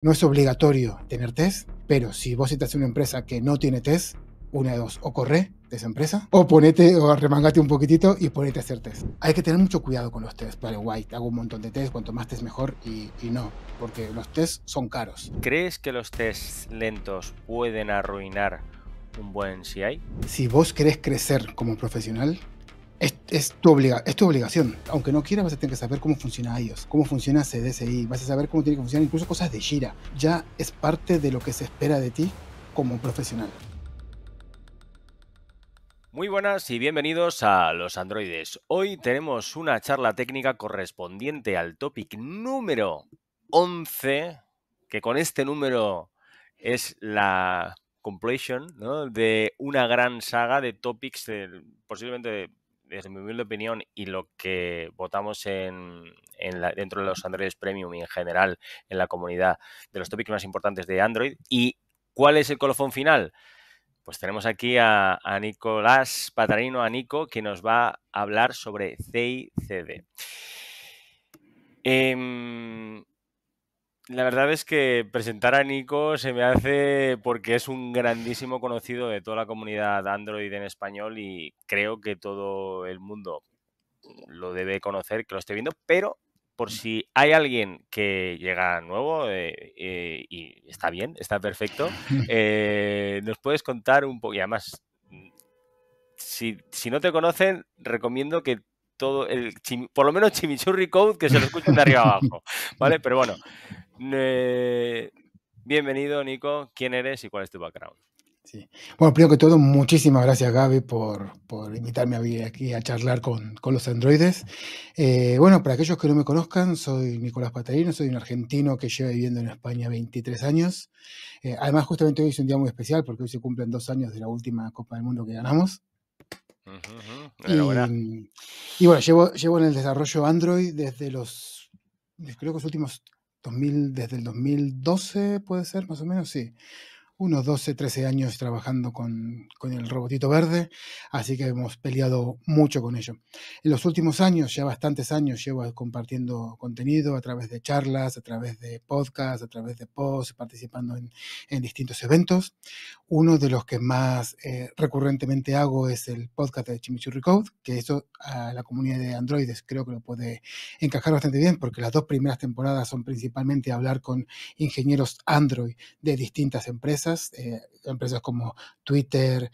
No es obligatorio tener test, pero si vos estás en una empresa que no tiene test, una de dos, o corre de esa empresa, o ponete, o remangate un poquitito y ponete a hacer test. Hay que tener mucho cuidado con los test. Vale, guay, hago un montón de test, cuanto más test mejor, y no, porque los test son caros. ¿Crees que los tests lentos pueden arruinar un buen CI? Si vos querés crecer como profesional, es tu obligación. Aunque no quieras, vas a tener que saber cómo funciona iOS, cómo funciona CDSI, vas a saber cómo tiene que funcionar incluso cosas de Jira. Ya es parte de lo que se espera de ti como profesional. Muy buenas y bienvenidos a Los Androides. Hoy tenemos una charla técnica correspondiente al topic número 11, que con este número es la completion, ¿no?, de una gran saga de topics, posiblemente desde mi humilde opinión y lo que votamos dentro de los Androides Premium y en general en la comunidad, de los topics más importantes de Android. ¿Y cuál es el colofón final? Pues tenemos aquí a Nicolás Patarino, a Nico, que nos va a hablar sobre CI/CD. La verdad es que presentar a Nico se me hace porque es un grandísimo conocido de toda la comunidad Android en español y creo que todo el mundo lo debe conocer, que lo esté viendo, pero por si hay alguien que llega nuevo y está bien, está perfecto, nos puedes contar un poco, y además, si no te conocen, recomiendo que por lo menos Chimichurri Code, que se lo escuchen de arriba abajo, ¿vale? Pero bueno, bienvenido, Nico. ¿Quién eres y cuál es tu background? Sí. Bueno, primero que todo, muchísimas gracias, Gaby, por invitarme aquí a charlar con los androides. Bueno, para aquellos que no me conozcan, soy Nicolás Patarino, soy un argentino que lleva viviendo en España 23 años. Además, justamente hoy es un día muy especial porque hoy se cumplen 2 años de la última Copa del Mundo que ganamos. Enhorabuena. Y bueno, llevo en el desarrollo Android creo que los últimos desde el 2012, puede ser, más o menos, sí. Unos 12, 13 años trabajando con el robotito verde, así que hemos peleado mucho con ello. En los últimos años, ya bastantes años, llevo compartiendo contenido a través de charlas, a través de podcasts, a través de posts, participando en distintos eventos. Uno de los que más recurrentemente hago es el podcast de Chimichurri Code, que eso a la comunidad de androides creo que lo puede encajar bastante bien, porque las 2 primeras temporadas son principalmente hablar con ingenieros Android de distintas empresas, empresas como Twitter,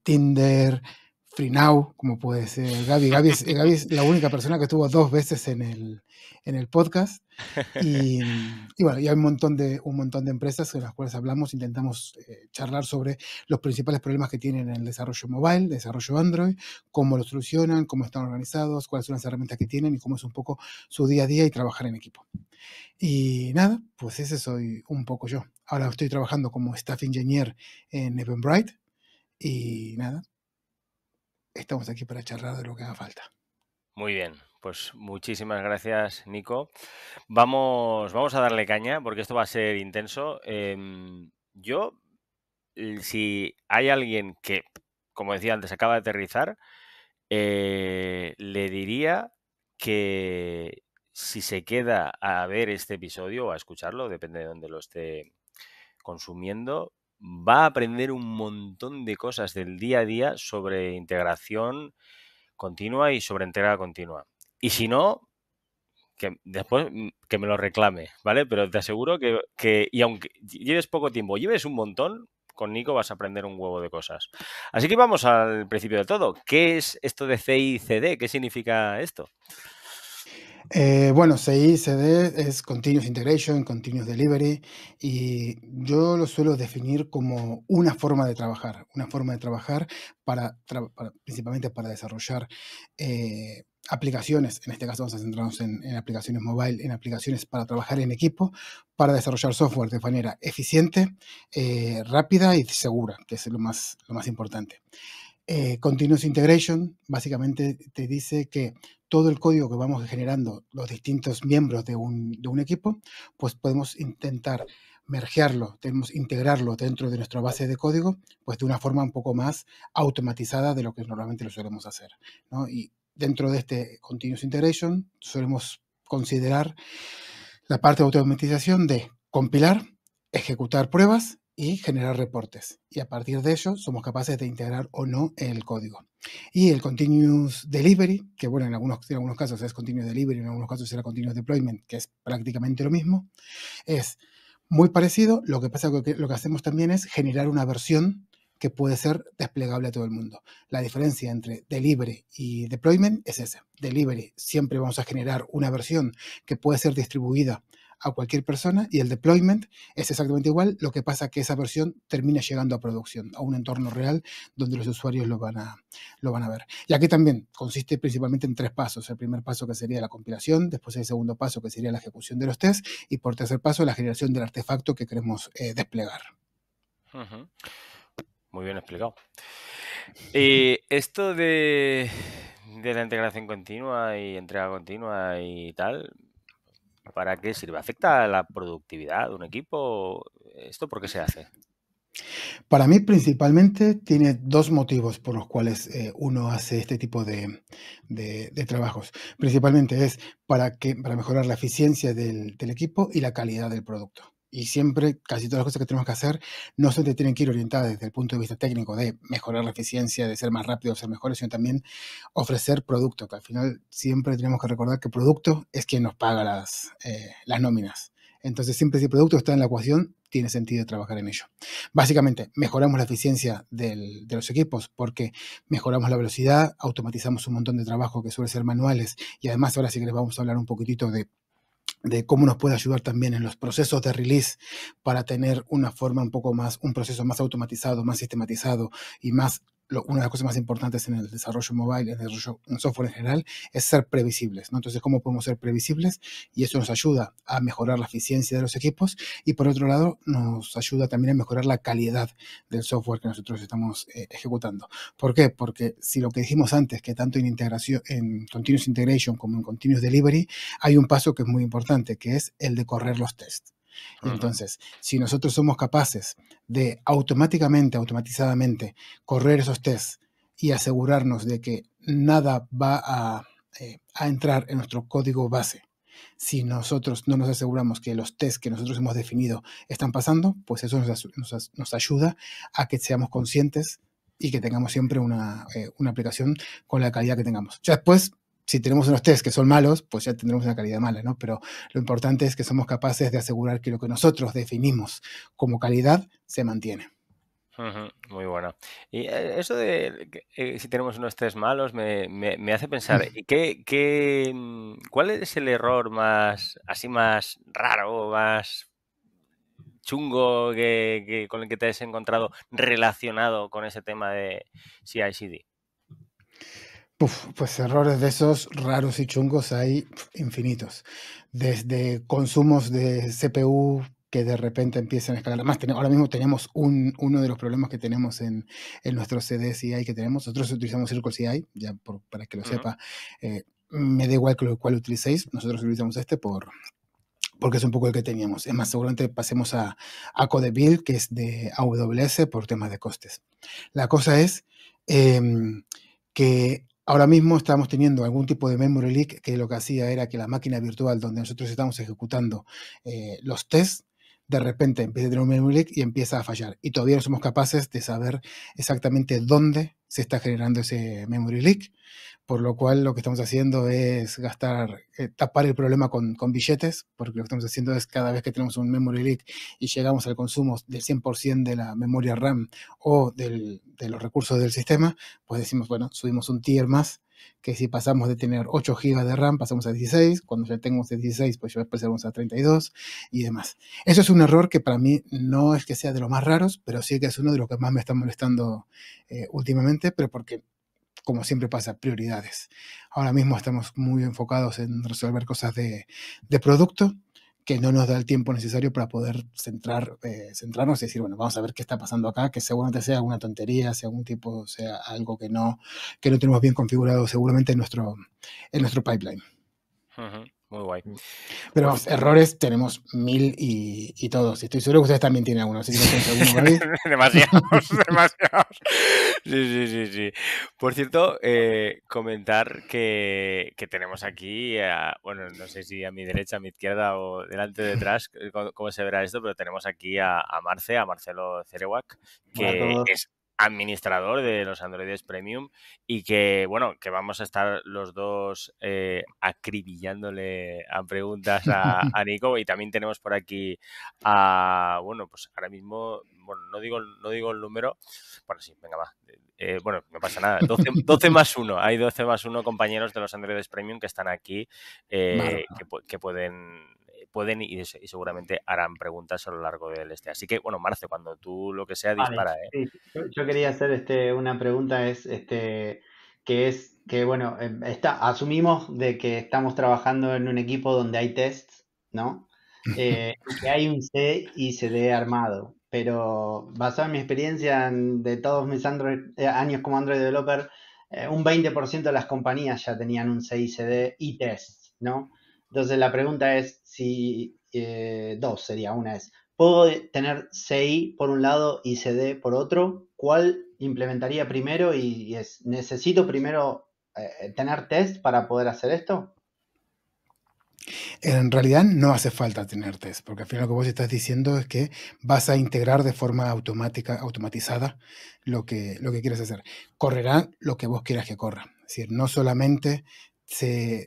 Tinder, FreeNow, como puede ser Gaby. Gaby es la única persona que estuvo 2 veces en el podcast. Y bueno, y hay un montón de empresas en las cuales hablamos, intentamos charlar sobre los principales problemas que tienen en el desarrollo mobile, desarrollo Android, cómo lo solucionan, cómo están organizados, cuáles son las herramientas que tienen y cómo es un poco su día a día y trabajar en equipo. Y nada, pues ese soy un poco yo. Ahora estoy trabajando como staff engineer en Eventbrite y nada, estamos aquí para charlar de lo que haga falta. Muy bien, pues muchísimas gracias, Nico. Vamos a darle caña porque esto va a ser intenso. Si hay alguien que, como decía antes, acaba de aterrizar, le diría que si se queda a ver este episodio o a escucharlo, depende de dónde lo esté consumiendo, va a aprender un montón de cosas del día a día sobre integración continua y sobre entrega continua. Y si no, que después que me lo reclame, ¿vale? Pero te aseguro y aunque lleves poco tiempo, lleves un montón, con Nico vas a aprender un huevo de cosas. Así que vamos al principio de todo. ¿Qué es esto de CI/CD? ¿Qué significa esto? Bueno, CI/CD es Continuous Integration, Continuous Delivery, y yo lo suelo definir como una forma de trabajar principalmente para desarrollar aplicaciones. En este caso vamos a centrarnos en aplicaciones mobile, en aplicaciones para trabajar en equipo, para desarrollar software de manera eficiente, rápida y segura, que es lo más importante. Continuous Integration básicamente te dice que todo el código que vamos generando los distintos miembros de un equipo, pues podemos intentar integrarlo dentro de nuestra base de código, pues de una forma un poco más automatizada de lo que normalmente lo solemos hacer, ¿no? Y dentro de este Continuous Integration solemos considerar la parte de automatización de compilar, ejecutar pruebas y generar reportes. Y a partir de ello somos capaces de integrar o no el código. Y el Continuous Delivery, que bueno, en algunos casos es Continuous Delivery, en algunos casos será Continuous Deployment, que es prácticamente lo mismo, es muy parecido. Lo que pasa es que lo que hacemos también es generar una versión que puede ser desplegable a todo el mundo. La diferencia entre delivery y deployment es esa. Delivery, siempre vamos a generar una versión que puede ser distribuida a cualquier persona, y el deployment es exactamente igual. Lo que pasa es que esa versión termina llegando a producción, a un entorno real donde los usuarios lo van a ver. Y aquí también consiste principalmente en 3 pasos. El primer paso, que sería la compilación, después el segundo paso, que sería la ejecución de los tests, y por tercer paso la generación del artefacto que queremos desplegar. Ujú. Muy bien explicado. Y esto de la integración continua y entrega continua y tal, ¿para qué sirve? ¿Afecta a la productividad de un equipo? ¿Esto por qué se hace? Para mí, principalmente, tiene 2 motivos por los cuales uno hace este tipo de trabajos. Principalmente es para mejorar la eficiencia del equipo y la calidad del producto. Y siempre, casi todas las cosas que tenemos que hacer no solamente tienen que ir orientadas desde el punto de vista técnico de mejorar la eficiencia, de ser más rápidos, ser mejores, sino también ofrecer producto, que al final siempre tenemos que recordar que producto es quien nos paga las nóminas. Entonces, siempre si el producto está en la ecuación, tiene sentido trabajar en ello. Básicamente, mejoramos la eficiencia de los equipos porque mejoramos la velocidad, automatizamos un montón de trabajo que suele ser manuales, y además ahora sí que les vamos a hablar un poquitito de cómo nos puede ayudar también en los procesos de release para tener una forma un poco más, un proceso más automatizado, más sistematizado y más. Una de las cosas más importantes en el desarrollo mobile, en el desarrollo en software en general, es ser previsibles, ¿no? Entonces, ¿cómo podemos ser previsibles? Y eso nos ayuda a mejorar la eficiencia de los equipos, y por otro lado, nos ayuda también a mejorar la calidad del software que nosotros estamos ejecutando. ¿Por qué? Porque si lo que dijimos antes, que tanto en integración, en Continuous Integration como en Continuous Delivery, hay un paso que es muy importante, que es el de correr los tests. Y Ujú. entonces, si nosotros somos capaces de automatizadamente, correr esos tests y asegurarnos de que nada va a entrar en nuestro código base, si nosotros no nos aseguramos que los tests que nosotros hemos definido están pasando, pues eso nos ayuda a que seamos conscientes y que tengamos siempre una aplicación con la calidad que tengamos. Ya después, si tenemos unos tests que son malos, pues ya tendremos una calidad mala, ¿no? Pero lo importante es que somos capaces de asegurar que lo que nosotros definimos como calidad se mantiene. Ujú, muy bueno. Y eso de que, si tenemos unos test malos me hace pensar, ¿y cuál es el error más, así más raro, más chungo con el que te has encontrado relacionado con ese tema de CI/CD? Pues errores de esos raros y chungos hay infinitos. Desde consumos de CPU que de repente empiezan a escalar. Además, ahora mismo tenemos uno de los problemas que tenemos en nuestros CDCI que tenemos. Nosotros utilizamos Circle CI, ya para que lo Ujú. sepa. Me da igual cuál utilicéis. Nosotros utilizamos este porque es un poco el que teníamos. Es más, seguramente pasemos a Codebuild, que es de AWS, por temas de costes. La cosa es que ahora mismo estamos teniendo algún tipo de memory leak, que lo que hacía era que la máquina virtual donde nosotros estamos ejecutando los tests, de repente empieza a tener un memory leak y empieza a fallar. Y todavía no somos capaces de saber exactamente dónde se está generando ese memory leak, por lo cual lo que estamos haciendo es tapar el problema con billetes, porque lo que estamos haciendo es cada vez que tenemos un memory leak y llegamos al consumo del 100% de la memoria RAM o de los recursos del sistema, pues decimos, bueno, subimos un tier más, que si pasamos de tener 8 GB de RAM, pasamos a 16, cuando ya tenemos 16, pues ya pasamos a 32 y demás. Eso es un error que para mí no es que sea de los más raros, pero sí que es uno de los que más me está molestando últimamente, pero porque, como siempre pasa, prioridades. Ahora mismo estamos muy enfocados en resolver cosas de producto, que no nos da el tiempo necesario para poder centrarnos y decir, bueno, vamos a ver qué está pasando acá, que seguramente sea alguna tontería, sea algún tipo, sea algo que no tenemos bien configurado seguramente en nuestro pipeline. Ujú. Muy guay. Pero Pues vamos, errores tenemos mil y todos. Y estoy seguro que ustedes también tienen algunos. Así que no tenéis alguno por ahí. demasiados, demasiados. Sí, sí, sí, sí. Por cierto, comentar que tenemos aquí, bueno, no sé si a mi derecha, a mi izquierda o delante, detrás, cómo se verá esto, pero tenemos aquí a Marce, a Marcelo Cerewak, Hola a que todos. es administrador de los Androides Premium y que, bueno, que vamos a estar los dos acribillándole a preguntas a Nico, y también tenemos por aquí bueno, pues ahora mismo, bueno, no digo el número, bueno, sí, venga, va. Bueno, no pasa nada, 12 más uno, hay 12 más uno compañeros de los Androides Premium que están aquí, Vale. que pueden y seguramente harán preguntas a lo largo del este. Así que, bueno, Marce, cuando tú lo que sea, Vale, dispara, ¿eh? sí, yo quería hacer una pregunta, que es que, bueno, asumimos de que estamos trabajando en un equipo donde hay tests, ¿no? Y que hay un C y CD armado, pero basado en mi experiencia de todos mis años como Android developer, un 20% de las compañías ya tenían un C y CD y tests, ¿no? Entonces la pregunta es si, dos sería, una es, ¿puedo tener CI por un lado y CD por otro? ¿Cuál implementaría primero? ¿Necesito primero tener test para poder hacer esto? En realidad no hace falta tener test, porque al final lo que vos estás diciendo es que vas a integrar de forma automática, automatizada lo que quieres hacer. Correrá lo que vos quieras que corra. Es decir, no solamente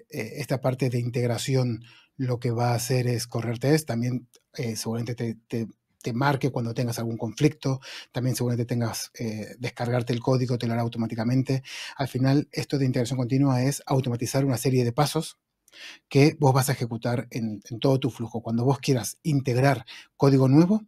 esta parte de integración lo que va a hacer es correr test, también seguramente te marque cuando tengas algún conflicto, también seguramente tengas descargarte el código, te lo hará automáticamente. Al final, esto de integración continua es automatizar una serie de pasos que vos vas a ejecutar en todo tu flujo. Cuando vos quieras integrar código nuevo,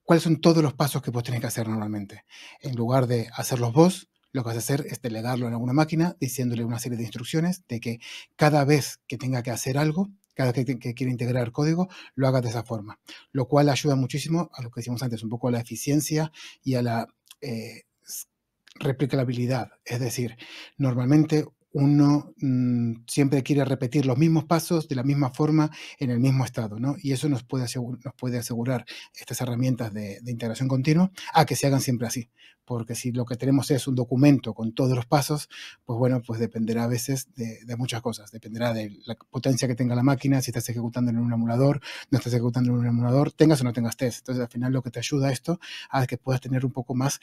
¿cuáles son todos los pasos que vos tenés que hacer normalmente? En lugar de hacerlos vos, lo que vas a hacer es delegarlo en alguna máquina, diciéndole una serie de instrucciones de que cada vez que tenga que hacer algo, cada vez que quiera integrar código, lo haga de esa forma. Lo cual ayuda muchísimo a lo que decíamos antes, un poco a la eficiencia y a la replicabilidad. Es decir, normalmente uno siempre quiere repetir los mismos pasos de la misma forma en el mismo estado, ¿no? Y eso nos puede asegurar estas herramientas de integración continua a que se hagan siempre así. Porque si lo que tenemos es un documento con todos los pasos, pues bueno, pues dependerá a veces de muchas cosas. Dependerá de la potencia que tenga la máquina, si estás ejecutando en un emulador, no estás ejecutando en un emulador, tengas o no tengas test. Entonces, al final, lo que te ayuda a esto a que puedas tener un poco más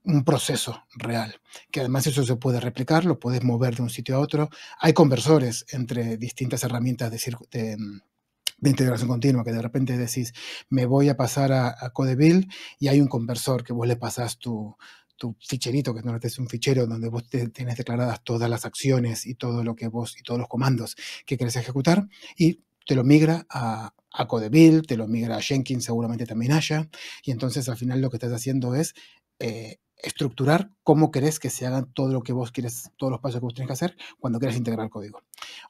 un proceso real, que además eso se puede replicar, lo puedes mover de un sitio a otro. Hay conversores entre distintas herramientas de integración continua, que de repente decís, me voy a pasar a Codebill y hay un conversor que vos le pasás tu ficherito, que normalmente es un fichero donde vos tienes declaradas todas las acciones y todo lo que vos y todos los comandos que querés ejecutar y te lo migra a Codebill, te lo migra a Jenkins, seguramente también haya, y entonces al final lo que estás haciendo es estructurar cómo querés que se hagan todo lo que vos quieres, todos los pasos que vos tenés que hacer cuando quieras integrar código.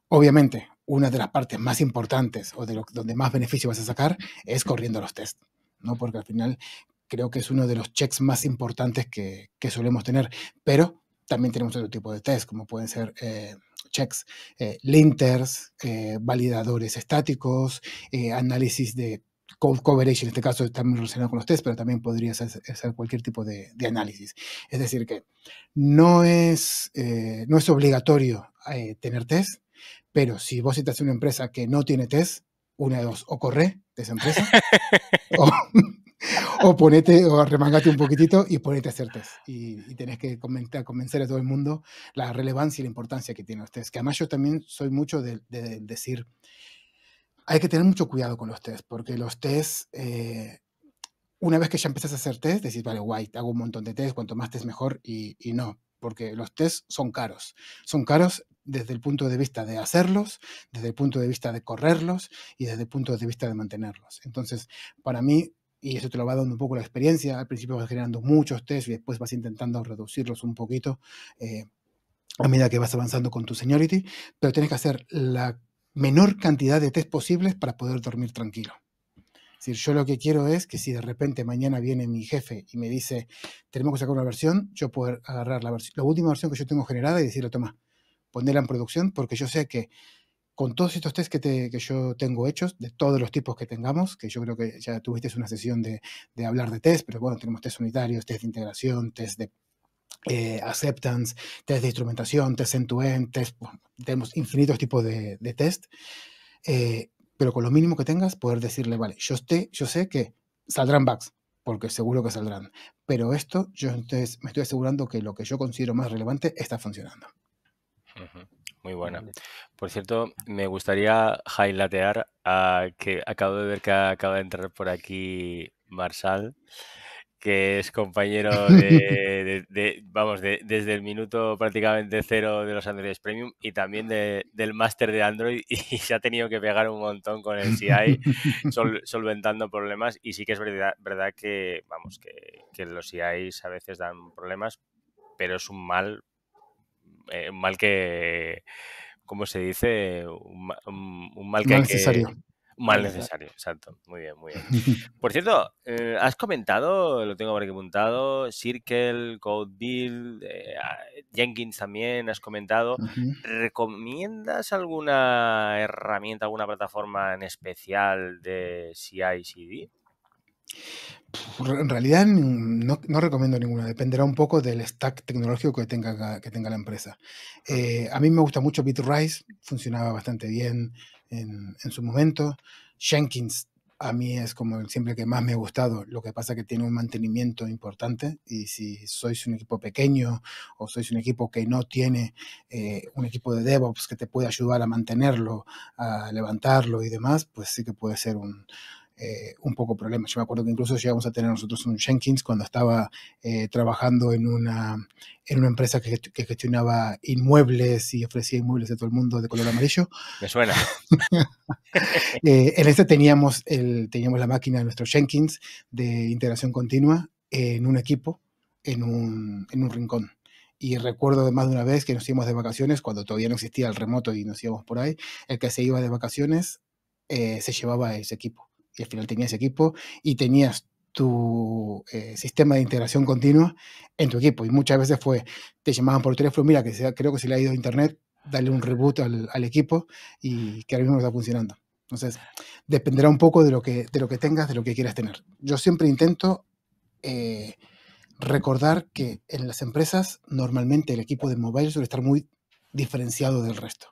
Obviamente, una de las partes más importantes o donde más beneficio vas a sacar es corriendo los tests, ¿no? Porque al final creo que es uno de los checks más importantes que solemos tener, pero también tenemos otro tipo de test, como pueden ser checks, linters, validadores estáticos, análisis de code coverage, en este caso está muy relacionado con los tests, pero también podría ser cualquier tipo de análisis. Es decir, que no es obligatorio tener test, pero si vos estás en una empresa que no tiene test, una de dos, o corre de esa empresa, o, o arremangate un poquitito y ponete a hacer test. Y tenés que convencer a todo el mundo la relevancia y la importancia que tienen los test. Que además yo también soy mucho de decir, hay que tener mucho cuidado con los test, porque los test, una vez que ya empezás a hacer test, decís, vale, guay, hago un montón de test, cuanto más test mejor, y no, porque los test son caros. Son caros desde el punto de vista de hacerlos, desde el punto de vista de correrlos y desde el punto de vista de mantenerlos. Entonces, para mí, y eso te lo va dando un poco la experiencia, al principio vas generando muchos test y después vas intentando reducirlos un poquito a medida que vas avanzando con tu seniority, pero tienes que hacer la menor cantidad de test posibles para poder dormir tranquilo. Es decir, yo lo que quiero es que si de repente mañana viene mi jefe y me dice, tenemos que sacar una versión, yo poder agarrar la última versión que yo tengo generada y decirle, toma, ponerla en producción, porque yo sé que con todos estos tests que yo tengo hechos, de todos los tipos que tengamos, que yo creo que ya tuviste una sesión de hablar de test, pero bueno, tenemos test unitarios, test de integración, test de acceptance, test de instrumentación, test end-to-end, test, bueno, tenemos infinitos tipos de test, pero con lo mínimo que tengas, poder decirle, vale, yo sé que saldrán bugs, porque seguro que saldrán, pero esto, yo entonces me estoy asegurando que lo que yo considero más relevante está funcionando. Muy buena. Vale. Por cierto, me gustaría highlightar que acabo de ver que acaba de entrar por aquí Marsal, que es compañero desde el minuto prácticamente cero de los Android Premium y también del máster de Android y se ha tenido que pegar un montón con el CI solventando problemas y sí que es verdad que, vamos, que los CIs a veces dan problemas, pero es un mal que, ¿cómo se dice? Un mal que hay Más que... necesario. Un mal necesario, exacto. Muy bien, muy bien. Por cierto, has comentado, lo tengo por aquí apuntado, Circle, CodeBuild, Jenkins también has comentado. ¿Recomiendas alguna herramienta, alguna plataforma en especial de CI/CD? En realidad no recomiendo ninguna, dependerá un poco del stack tecnológico que tenga la empresa. A mí me gusta mucho Bitrise, funcionaba bastante bien en su momento. Jenkins a mí es como siempre que más me ha gustado, lo que pasa que tiene un mantenimiento importante y si sois un equipo pequeño o sois un equipo que no tiene un equipo de DevOps que te puede ayudar a mantenerlo, a levantarlo y demás, pues sí que puede ser un poco problema. Yo me acuerdo que incluso llegamos a tener nosotros un Jenkins cuando estaba trabajando en una empresa que gestionaba inmuebles y ofrecía inmuebles de todo el mundo de color amarillo. Me suena. En este teníamos la máquina de nuestro Jenkins de integración continua en un equipo, en un rincón. Y recuerdo más de una vez que nos íbamos de vacaciones, cuando todavía no existía el remoto y nos íbamos por ahí, el que se iba de vacaciones se llevaba ese equipo. Y al final tenías equipo y tenías tu sistema de integración continua en tu equipo. Y muchas veces te llamaban por teléfono, mira, creo que se le ha ido a internet, dale un reboot al equipo y que ahora mismo no está funcionando. Entonces, dependerá un poco de lo que tengas, de lo que quieras tener. Yo siempre intento recordar que en las empresas normalmente el equipo de mobile suele estar muy diferenciado del resto.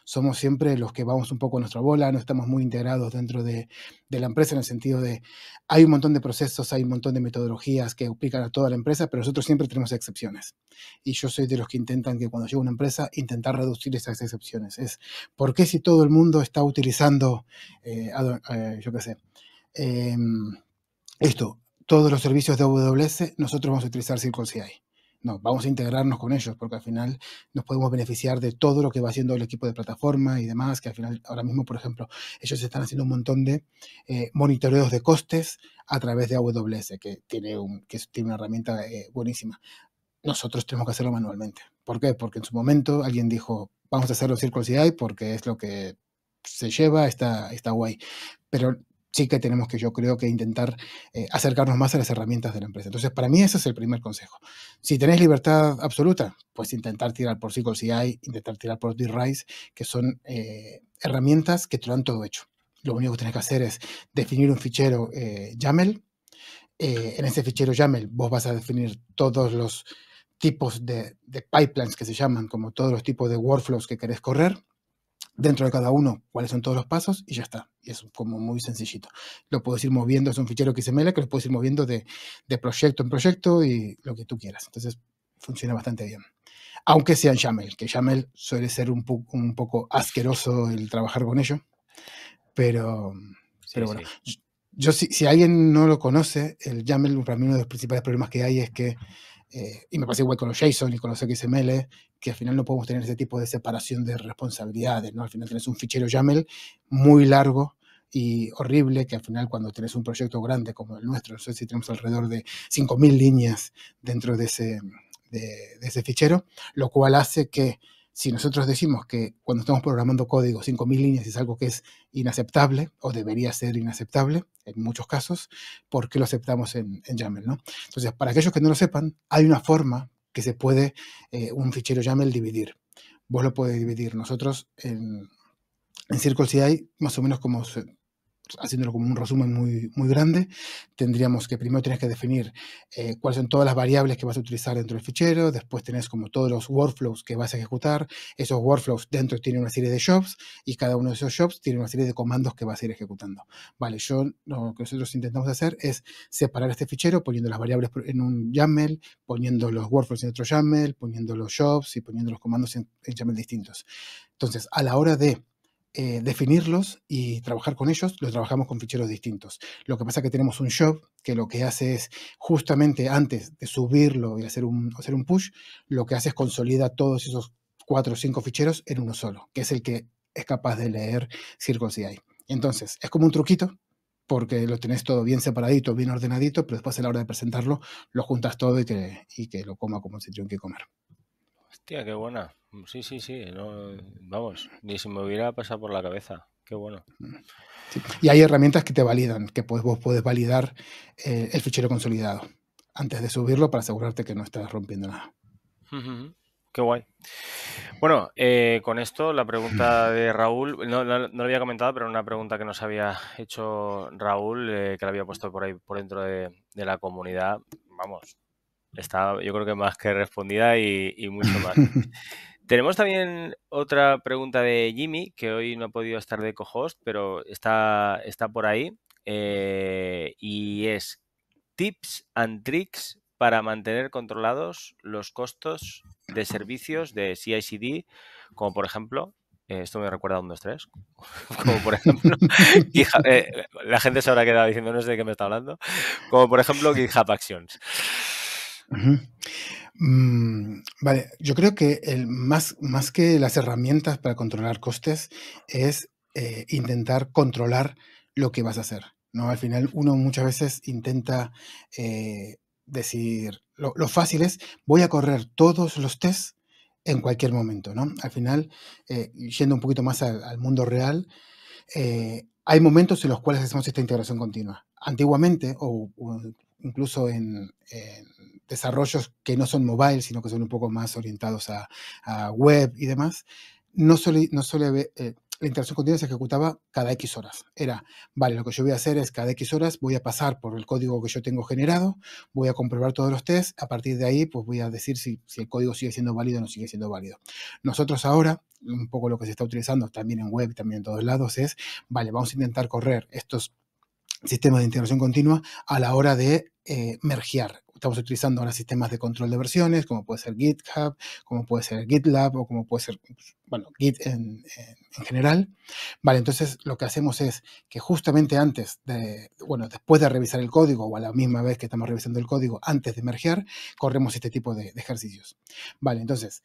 Somos siempre los que vamos un poco a nuestra bola, no estamos muy integrados dentro de la empresa en el sentido de hay un montón de procesos, hay un montón de metodologías que aplican a toda la empresa, pero nosotros siempre tenemos excepciones. Y yo soy de los que intentan que cuando llega una empresa, intentar reducir esas excepciones. Es, ¿por qué si todo el mundo está utilizando, yo qué sé, todos los servicios de AWS, nosotros vamos a utilizar Circle CI? No, vamos a integrarnos con ellos porque al final nos podemos beneficiar de todo lo que va haciendo el equipo de plataforma y demás, que al final, ahora mismo, por ejemplo, ellos están haciendo un montón de monitoreos de costes a través de AWS, que tiene una herramienta buenísima. Nosotros tenemos que hacerlo manualmente. ¿Por qué? Porque en su momento alguien dijo, vamos a hacerlo Circle CI porque es lo que se lleva, está guay. Pero sí que tenemos que, yo creo que intentar acercarnos más a las herramientas de la empresa. Entonces, para mí ese es el primer consejo. Si tenéis libertad absoluta, pues intentar tirar por Circle CI, intentar tirar por Bitrise, que son herramientas que te lo dan todo hecho. Lo único que tienes que hacer es definir un fichero YAML. En ese fichero YAML vos vas a definir todos los tipos de pipelines que se llaman, como todos los tipos de workflows que querés correr. Dentro de cada uno, cuáles son todos los pasos y ya está. Y es como muy sencillito. Lo puedes ir moviendo, es un fichero XML que lo puedes ir moviendo de proyecto en proyecto y lo que tú quieras. Entonces, funciona bastante bien. Aunque sea en YAML, que YAML suele ser un poco asqueroso el trabajar con ello. Pero bueno, sí. Yo si alguien no lo conoce, el YAML, para mí uno de los principales problemas que hay es que y me pasa igual con los JSON y con los XML, que al final no podemos tener ese tipo de separación de responsabilidades, ¿no? Al final tienes un fichero YAML muy largo y horrible, que al final cuando tienes un proyecto grande como el nuestro, no sé si tenemos alrededor de 5.000 líneas dentro de ese fichero, lo cual hace que si nosotros decimos que cuando estamos programando código 5.000 líneas es algo que es inaceptable o debería ser inaceptable en muchos casos, ¿por qué lo aceptamos en YAML, ¿no? Entonces, para aquellos que no lo sepan, hay una forma que se puede un fichero YAML dividir. Vos lo podés dividir. Nosotros En Circle.ci, más o menos haciéndolo como un resumen muy grande, tendríamos que primero tenés que definir cuáles son todas las variables que vas a utilizar dentro del fichero, después tenés como todos los workflows que vas a ejecutar, esos workflows dentro tienen una serie de jobs y cada uno de esos jobs tiene una serie de comandos que vas a ir ejecutando. Vale, lo que nosotros intentamos hacer es separar este fichero poniendo las variables en un YAML, poniendo los workflows en otro YAML, poniendo los jobs y poniendo los comandos en YAML distintos. Entonces, a la hora de definirlos y trabajar con ellos, los trabajamos con ficheros distintos. Lo que pasa es que tenemos un job que lo que hace es, justamente antes de subirlo y hacer un push, lo que hace es consolida todos esos 4 o 5 ficheros en uno solo, que es el que es capaz de leer Circle.ci. Entonces, es como un truquito, porque lo tenés todo bien separadito, bien ordenadito, pero después a la hora de presentarlo, lo juntas todo y que lo coma como se tiene que comer. Hostia, qué buena. Sí, sí, sí. No, vamos, ni se me hubiera pasado por la cabeza. Qué bueno. Sí. Y hay herramientas que te validan, que vos podés validar el fichero consolidado antes de subirlo para asegurarte que no estás rompiendo nada. Qué guay. Bueno, con esto la pregunta de Raúl, no lo había comentado, pero una pregunta que nos había hecho Raúl, que la había puesto por ahí por dentro de la comunidad, vamos, está yo creo que más que respondida y mucho más. Tenemos también otra pregunta de Jimmy, que hoy no ha podido estar de co-host, pero está por ahí, y es tips and tricks para mantener controlados los costos de servicios de CI/CD, como por ejemplo, esto me recuerda a un 2, 3, como por ejemplo, la gente se habrá quedado diciendo no sé de qué me está hablando, como por ejemplo GitHub Actions. Vale, yo creo que más que las herramientas para controlar costes es intentar controlar lo que vas a hacer, ¿no? Al final uno muchas veces intenta decir, lo fácil es, voy a correr todos los tests en cualquier momento, ¿no? Al final, yendo un poquito más al mundo real, hay momentos en los cuales hacemos esta integración continua. Antiguamente, o incluso en desarrollos que no son mobile, sino que son un poco más orientados a web y demás, la integración continua se ejecutaba cada X horas. Era, vale, lo que yo voy a hacer es cada X horas voy a pasar por el código que yo tengo generado, voy a comprobar todos los tests, a partir de ahí pues voy a decir si el código sigue siendo válido o no sigue siendo válido. Nosotros ahora, un poco lo que se está utilizando también en web y también en todos lados es, vale, vamos a intentar correr estos sistemas de integración continua a la hora de mergear. Estamos utilizando ahora sistemas de control de versiones, como puede ser GitHub, como puede ser GitLab o como puede ser, bueno, Git en general. Vale, entonces lo que hacemos es que justamente después de revisar el código o a la misma vez que estamos revisando el código, antes de mergear, corremos este tipo de ejercicios. Vale, entonces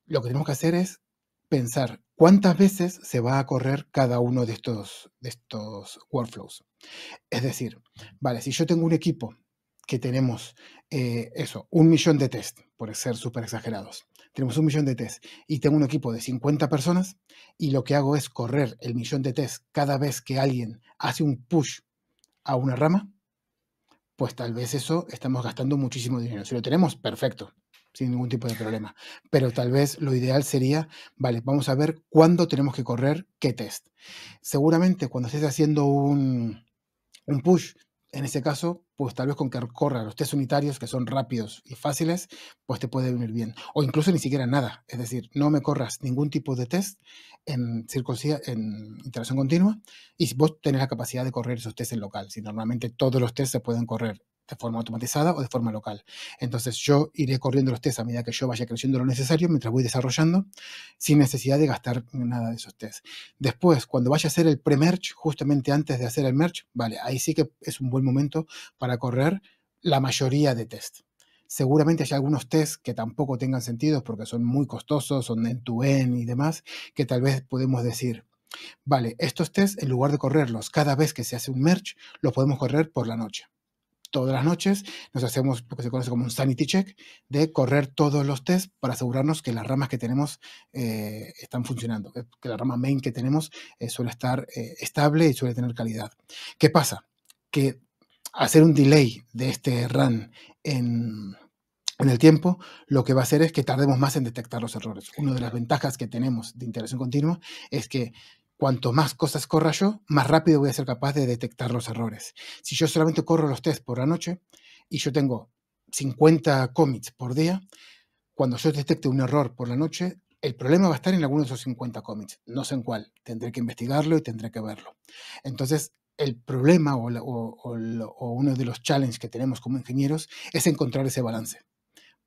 lo que tenemos que hacer es pensar cuántas veces se va a correr cada uno de estos workflows. Es decir, vale, si yo tengo un equipo que tenemos 1.000.000 de test, por ser súper exagerados, tenemos 1.000.000 de test y tengo un equipo de 50 personas y lo que hago es correr el 1.000.000 de test cada vez que alguien hace un push a una rama, pues tal vez eso estamos gastando muchísimo dinero. Si lo tenemos, perfecto, sin ningún tipo de problema. Pero tal vez lo ideal sería, vale, vamos a ver cuándo tenemos que correr qué test. Seguramente cuando estés haciendo un push, en ese caso, pues tal vez con que corra los test unitarios, que son rápidos y fáciles, pues te puede venir bien. O incluso ni siquiera nada. Es decir, no me corras ningún tipo de test en integración continua, y si vos tenés la capacidad de correr esos tests en local. Si normalmente todos los tests se pueden correr de forma automatizada o de forma local. Entonces yo iré corriendo los tests a medida que yo vaya creciendo lo necesario mientras voy desarrollando, sin necesidad de gastar nada de esos tests. Después, cuando vaya a hacer el pre-merge, justamente antes de hacer el merge, vale, ahí sí que es un buen momento para correr la mayoría de tests. Seguramente hay algunos tests que tampoco tengan sentido porque son muy costosos, son end-to-end y demás, que tal vez podemos decir, vale, estos tests, en lugar de correrlos cada vez que se hace un merge, los podemos correr por la noche. Todas las noches nos hacemos lo que se conoce como un sanity check, de correr todos los tests para asegurarnos que las ramas que tenemos están funcionando, que la rama main que tenemos suele estar estable y suele tener calidad. ¿Qué pasa? Que hacer un delay de este run en el tiempo, lo que va a hacer es que tardemos más en detectar los errores. Una de las ventajas que tenemos de integración continua es que cuanto más cosas corra yo, más rápido voy a ser capaz de detectar los errores. Si yo solamente corro los tests por la noche y yo tengo 50 commits por día, cuando yo detecte un error por la noche, el problema va a estar en alguno de esos 50 commits. No sé en cuál. Tendré que investigarlo y tendré que verlo. Entonces, el problema o uno de los challenges que tenemos como ingenieros es encontrar ese balance.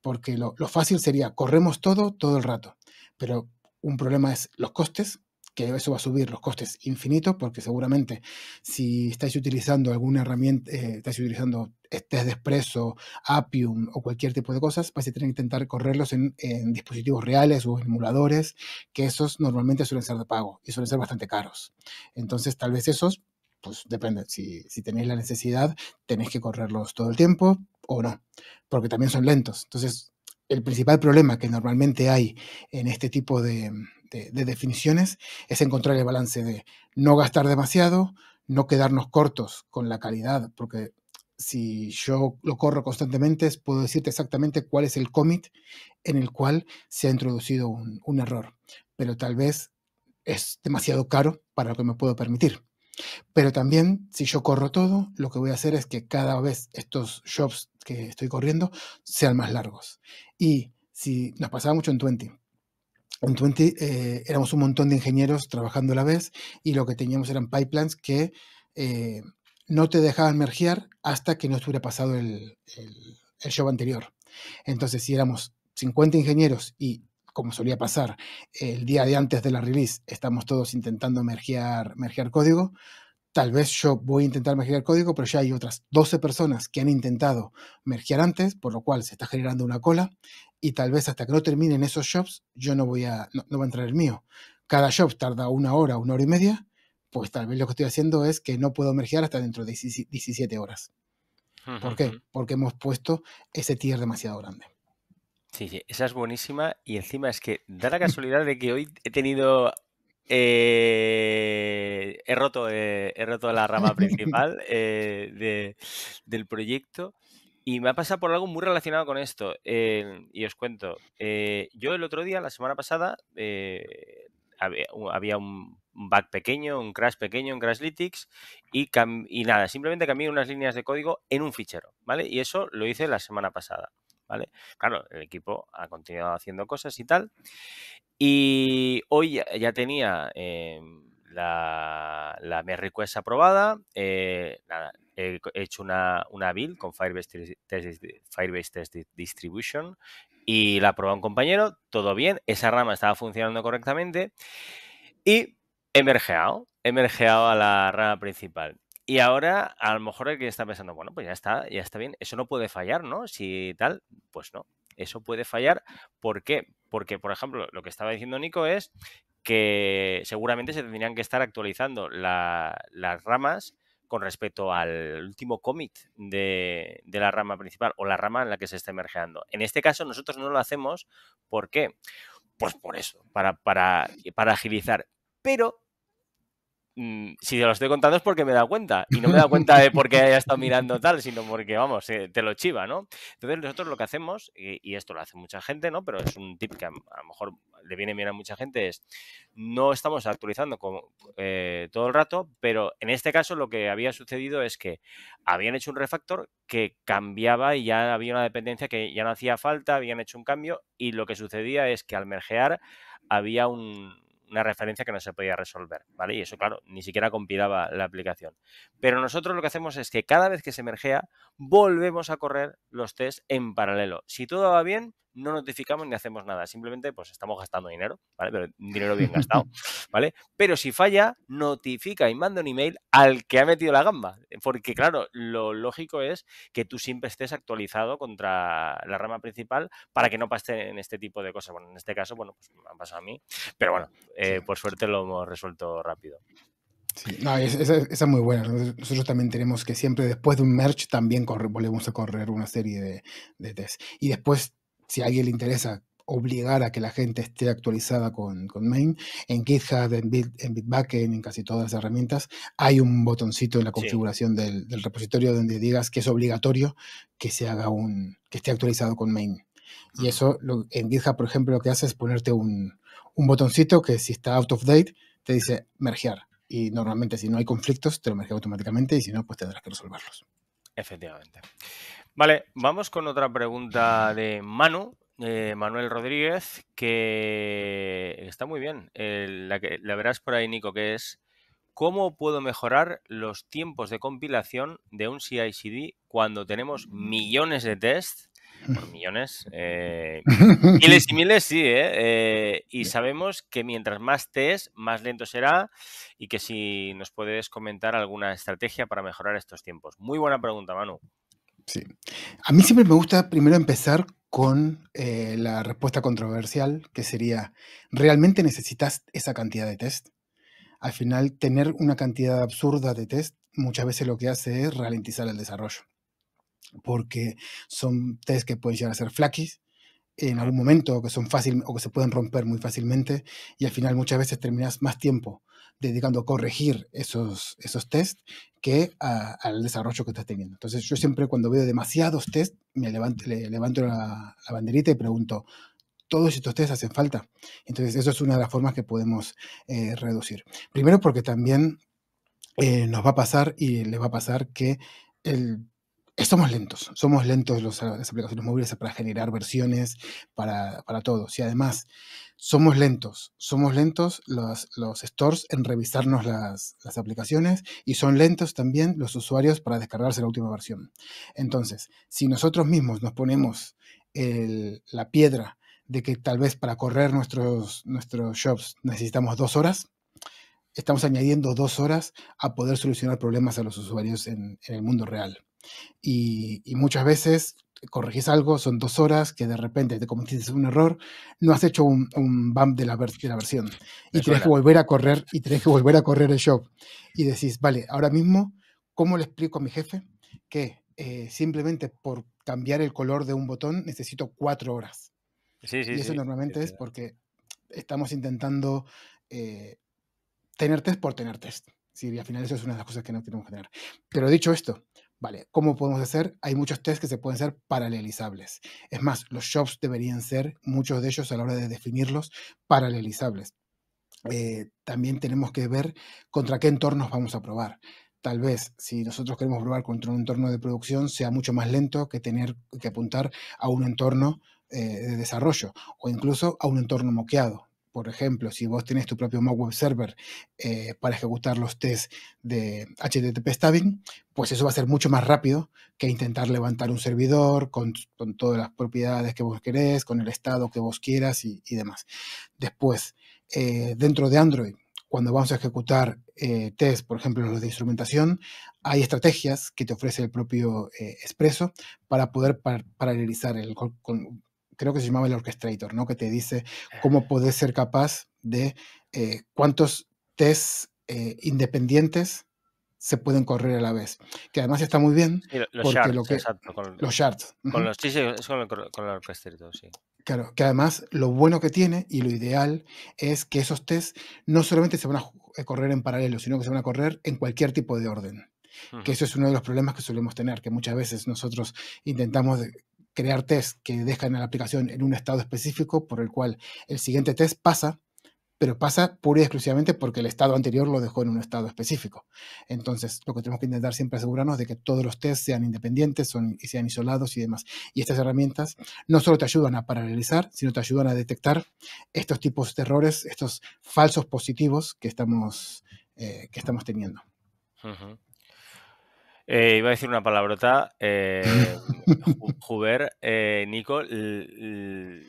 Porque lo fácil sería, corremos todo el rato. Pero un problema es los costes, que eso va a subir los costes infinitos, porque seguramente si estáis utilizando alguna herramienta, estáis utilizando test de Espresso, Appium o cualquier tipo de cosas, vais a tener que intentar correrlos en dispositivos reales o en emuladores, que esos normalmente suelen ser de pago y suelen ser bastante caros. Entonces, tal vez esos, pues depende, si tenéis la necesidad, tenéis que correrlos todo el tiempo o no, porque también son lentos. Entonces, el principal problema que normalmente hay en este tipo de definiciones es encontrar el balance de no gastar demasiado, no quedarnos cortos con la calidad, porque si yo lo corro constantemente, puedo decirte exactamente cuál es el commit en el cual se ha introducido un error, pero tal vez es demasiado caro para lo que me puedo permitir. Pero también, si yo corro todo, lo que voy a hacer es que cada vez estos jobs que estoy corriendo sean más largos. Y si nos pasaba mucho en 20, en 20 éramos un montón de ingenieros trabajando a la vez y lo que teníamos eran pipelines que no te dejaban mergear hasta que no estuviera pasado el job anterior. Entonces, si éramos 50 ingenieros y, como solía pasar, el día de antes de la release estamos todos intentando mergear código, tal vez yo voy a intentar mergear código, pero ya hay otras 12 personas que han intentado mergear antes, por lo cual se está generando una cola, y tal vez hasta que no terminen esos jobs, yo no va a entrar el mío. Cada job tarda 1 hora, 1 hora y media, pues tal vez lo que estoy haciendo es que no puedo mergear hasta dentro de 17 horas. ¿Por qué? Porque hemos puesto ese tier demasiado grande. Sí, sí, esa es buenísima y encima es que da la casualidad de que hoy he tenido... he roto la rama principal del proyecto y me ha pasado por algo muy relacionado con esto. Y os cuento, yo el otro día, la semana pasada, había un bug pequeño, un crash pequeño en Crashlytics y nada, simplemente cambié unas líneas de código en un fichero, ¿vale? Y eso lo hice la semana pasada, ¿vale? Claro, el equipo ha continuado haciendo cosas y tal. Y hoy ya tenía la merge request aprobada. Nada, he hecho una build con Firebase Test Distribution y la aprobó un compañero. Todo bien, esa rama estaba funcionando correctamente y he mergeado a la rama principal. Y ahora, a lo mejor el que está pensando, bueno, pues ya está bien. Eso no puede fallar, ¿no? Si tal, pues no. Eso puede fallar. ¿Por qué? Porque, por ejemplo, lo que estaba diciendo Nico es que seguramente se tendrían que estar actualizando las ramas con respecto al último commit de la rama principal o la rama en la que se esté mergeando. En este caso, nosotros no lo hacemos. ¿Por qué? Pues por eso, para agilizar. Pero si te lo estoy contando es porque me he dado cuenta. Y no me he dado cuenta de por qué haya estado mirando tal, sino porque, vamos, te lo chiva, ¿no? Entonces nosotros lo que hacemos, y esto lo hace mucha gente, ¿no? Pero es un tip que a lo mejor le viene bien a mucha gente, es no estamos actualizando todo el rato, pero en este caso lo que había sucedido es que habían hecho un refactor que cambiaba y ya había una dependencia que ya no hacía falta, habían hecho un cambio y lo que sucedía es que al mergear había una referencia que no se podía resolver, ¿vale? Y eso, claro, ni siquiera compilaba la aplicación. Pero nosotros lo que hacemos es que cada vez que se mergea, volvemos a correr los tests en paralelo. Si todo va bien, no notificamos ni hacemos nada. Simplemente, pues, estamos gastando dinero, ¿vale? Pero dinero bien gastado, ¿vale? Pero si falla, notifica y manda un email al que ha metido la gamba. Porque, claro, lo lógico es que tú siempre estés actualizado contra la rama principal para que no pasen este tipo de cosas. Bueno, en este caso, bueno, pues me han pasado a mí. Pero bueno, Sí. por suerte lo hemos resuelto rápido. Sí, no, esa es muy buena. Nosotros también tenemos que siempre después de un merge también volvemos a correr una serie de tests. Y después, si a alguien le interesa obligar a que la gente esté actualizada con main, en GitHub, en Bitbucket, en casi todas las herramientas, hay un botoncito en la configuración del repositorio donde digas que es obligatorio que se haga que esté actualizado con main. Y eso, en GitHub, por ejemplo, lo que hace es ponerte un botoncito que si está out of date, te dice mergear. Y normalmente si no hay conflictos, te lo mergea automáticamente y si no, pues tendrás que resolverlos. Efectivamente. Vale, vamos con otra pregunta de Manu, Manuel Rodríguez, que está muy bien. La verás por ahí, Nico, que es ¿cómo puedo mejorar los tiempos de compilación de un CI/CD cuando tenemos millones de tests? Bueno, millones, miles y miles, sí, y sabemos que mientras más tests, más lento será y que si nos puedes comentar alguna estrategia para mejorar estos tiempos. Muy buena pregunta, Manu. Sí. A mí siempre me gusta primero empezar con la respuesta controversial, que sería, ¿realmente necesitas esa cantidad de test? Al final, tener una cantidad absurda de test muchas veces lo que hace es ralentizar el desarrollo, porque son test que pueden llegar a ser flaky en algún momento, o que son fácil o que se pueden romper muy fácilmente, y al final muchas veces terminas más tiempo dedicando a corregir esos tests que al desarrollo que estás teniendo. Entonces yo siempre cuando veo demasiados tests, le levanto la banderita y pregunto, ¿todos estos tests hacen falta? Entonces eso es una de las formas que podemos reducir. Primero porque también nos va a pasar y les va a pasar que somos lentos las aplicaciones móviles para generar versiones, para todo. Si además somos lentos los stores en revisarnos las aplicaciones y son lentos también los usuarios para descargarse la última versión. Entonces, si nosotros mismos nos ponemos la piedra de que tal vez para correr nuestros shops necesitamos 2 horas, estamos añadiendo 2 horas a poder solucionar problemas a los usuarios en el mundo real. Y muchas veces corregís algo, son 2 horas, que de repente te cometiste un error, no has hecho un bump de la versión. Y tenés que volver a correr, el shop. Y decís, vale, ahora mismo, ¿cómo le explico a mi jefe que simplemente por cambiar el color de un botón necesito 4 horas? Sí, y eso normalmente es porque estamos intentando tener test por tener test. Sí, y al final eso es una de las cosas que no tenemos que tener. Pero dicho esto, vale, ¿cómo podemos hacer? Hay muchos tests que se pueden ser paralelizables. Es más, los shops deberían ser, muchos de ellos a la hora de definirlos, paralelizables. También tenemos que ver contra qué entornos vamos a probar. Tal vez, si nosotros queremos probar contra un entorno de producción, sea mucho más lento que tener que apuntar a un entorno de desarrollo o incluso a un entorno moqueado. Por ejemplo, si vos tenés tu propio mock web server para ejecutar los tests de HTTP Stabbing, pues eso va a ser mucho más rápido que intentar levantar un servidor con todas las propiedades que vos querés, con el estado que vos quieras y demás. Después, dentro de Android, cuando vamos a ejecutar test, por ejemplo, los de instrumentación, hay estrategias que te ofrece el propio Espresso para poder paralelizar creo que se llamaba el orchestrator, ¿no? Que te dice cómo podés ser capaz de cuántos tests independientes se pueden correr a la vez. Que además está muy bien. Sí, los porque shards, exacto. los shards. Sí, es con el orchestrator, sí. Claro, que además lo bueno que tiene y lo ideal es que esos tests no solamente se van a correr en paralelo, sino que se van a correr en cualquier tipo de orden. Que eso es uno de los problemas que solemos tener, que muchas veces nosotros intentamos crear tests que dejan a la aplicación en un estado específico por el cual el siguiente test pasa, pero pasa pura y exclusivamente porque el estado anterior lo dejó en un estado específico. Entonces, lo que tenemos que intentar siempre es asegurarnos de que todos los tests sean independientes y sean isolados y demás. Y estas herramientas no solo te ayudan a paralelizar, sino te ayudan a detectar estos tipos de errores, estos falsos positivos que estamos teniendo. Iba a decir una palabrota, Huber, Nico, el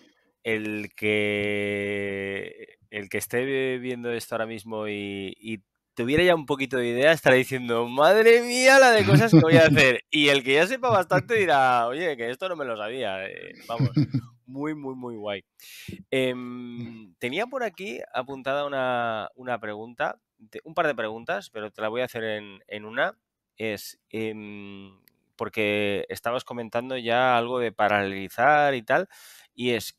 que esté viendo esto ahora mismo y tuviera ya un poquito de idea, estará diciendo, madre mía, la de cosas que voy a hacer. Y el que ya sepa bastante dirá, oye, que esto no me lo sabía. Vamos, muy, muy, muy guay. Tenía por aquí apuntada una pregunta, un par de preguntas, pero te la voy a hacer en una. Es porque estabas comentando ya algo de paralelizar y tal, y es,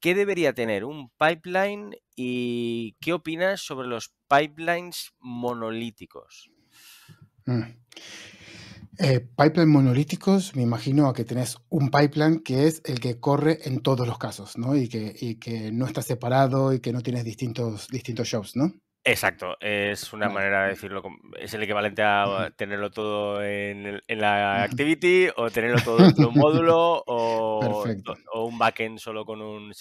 ¿qué debería tener un pipeline y qué opinas sobre los pipelines monolíticos? Pipeline monolíticos, me imagino a que tenés un pipeline que es el que corre en todos los casos, ¿no? Y que no está separado y que no tienes distintos jobs, ¿no? Exacto, es una Vale. manera de decirlo. Es el equivalente a Ujú. tenerlo todo en la Ujú. activity, o tenerlo todo dentro de un módulo, Perfecto. o un backend solo con un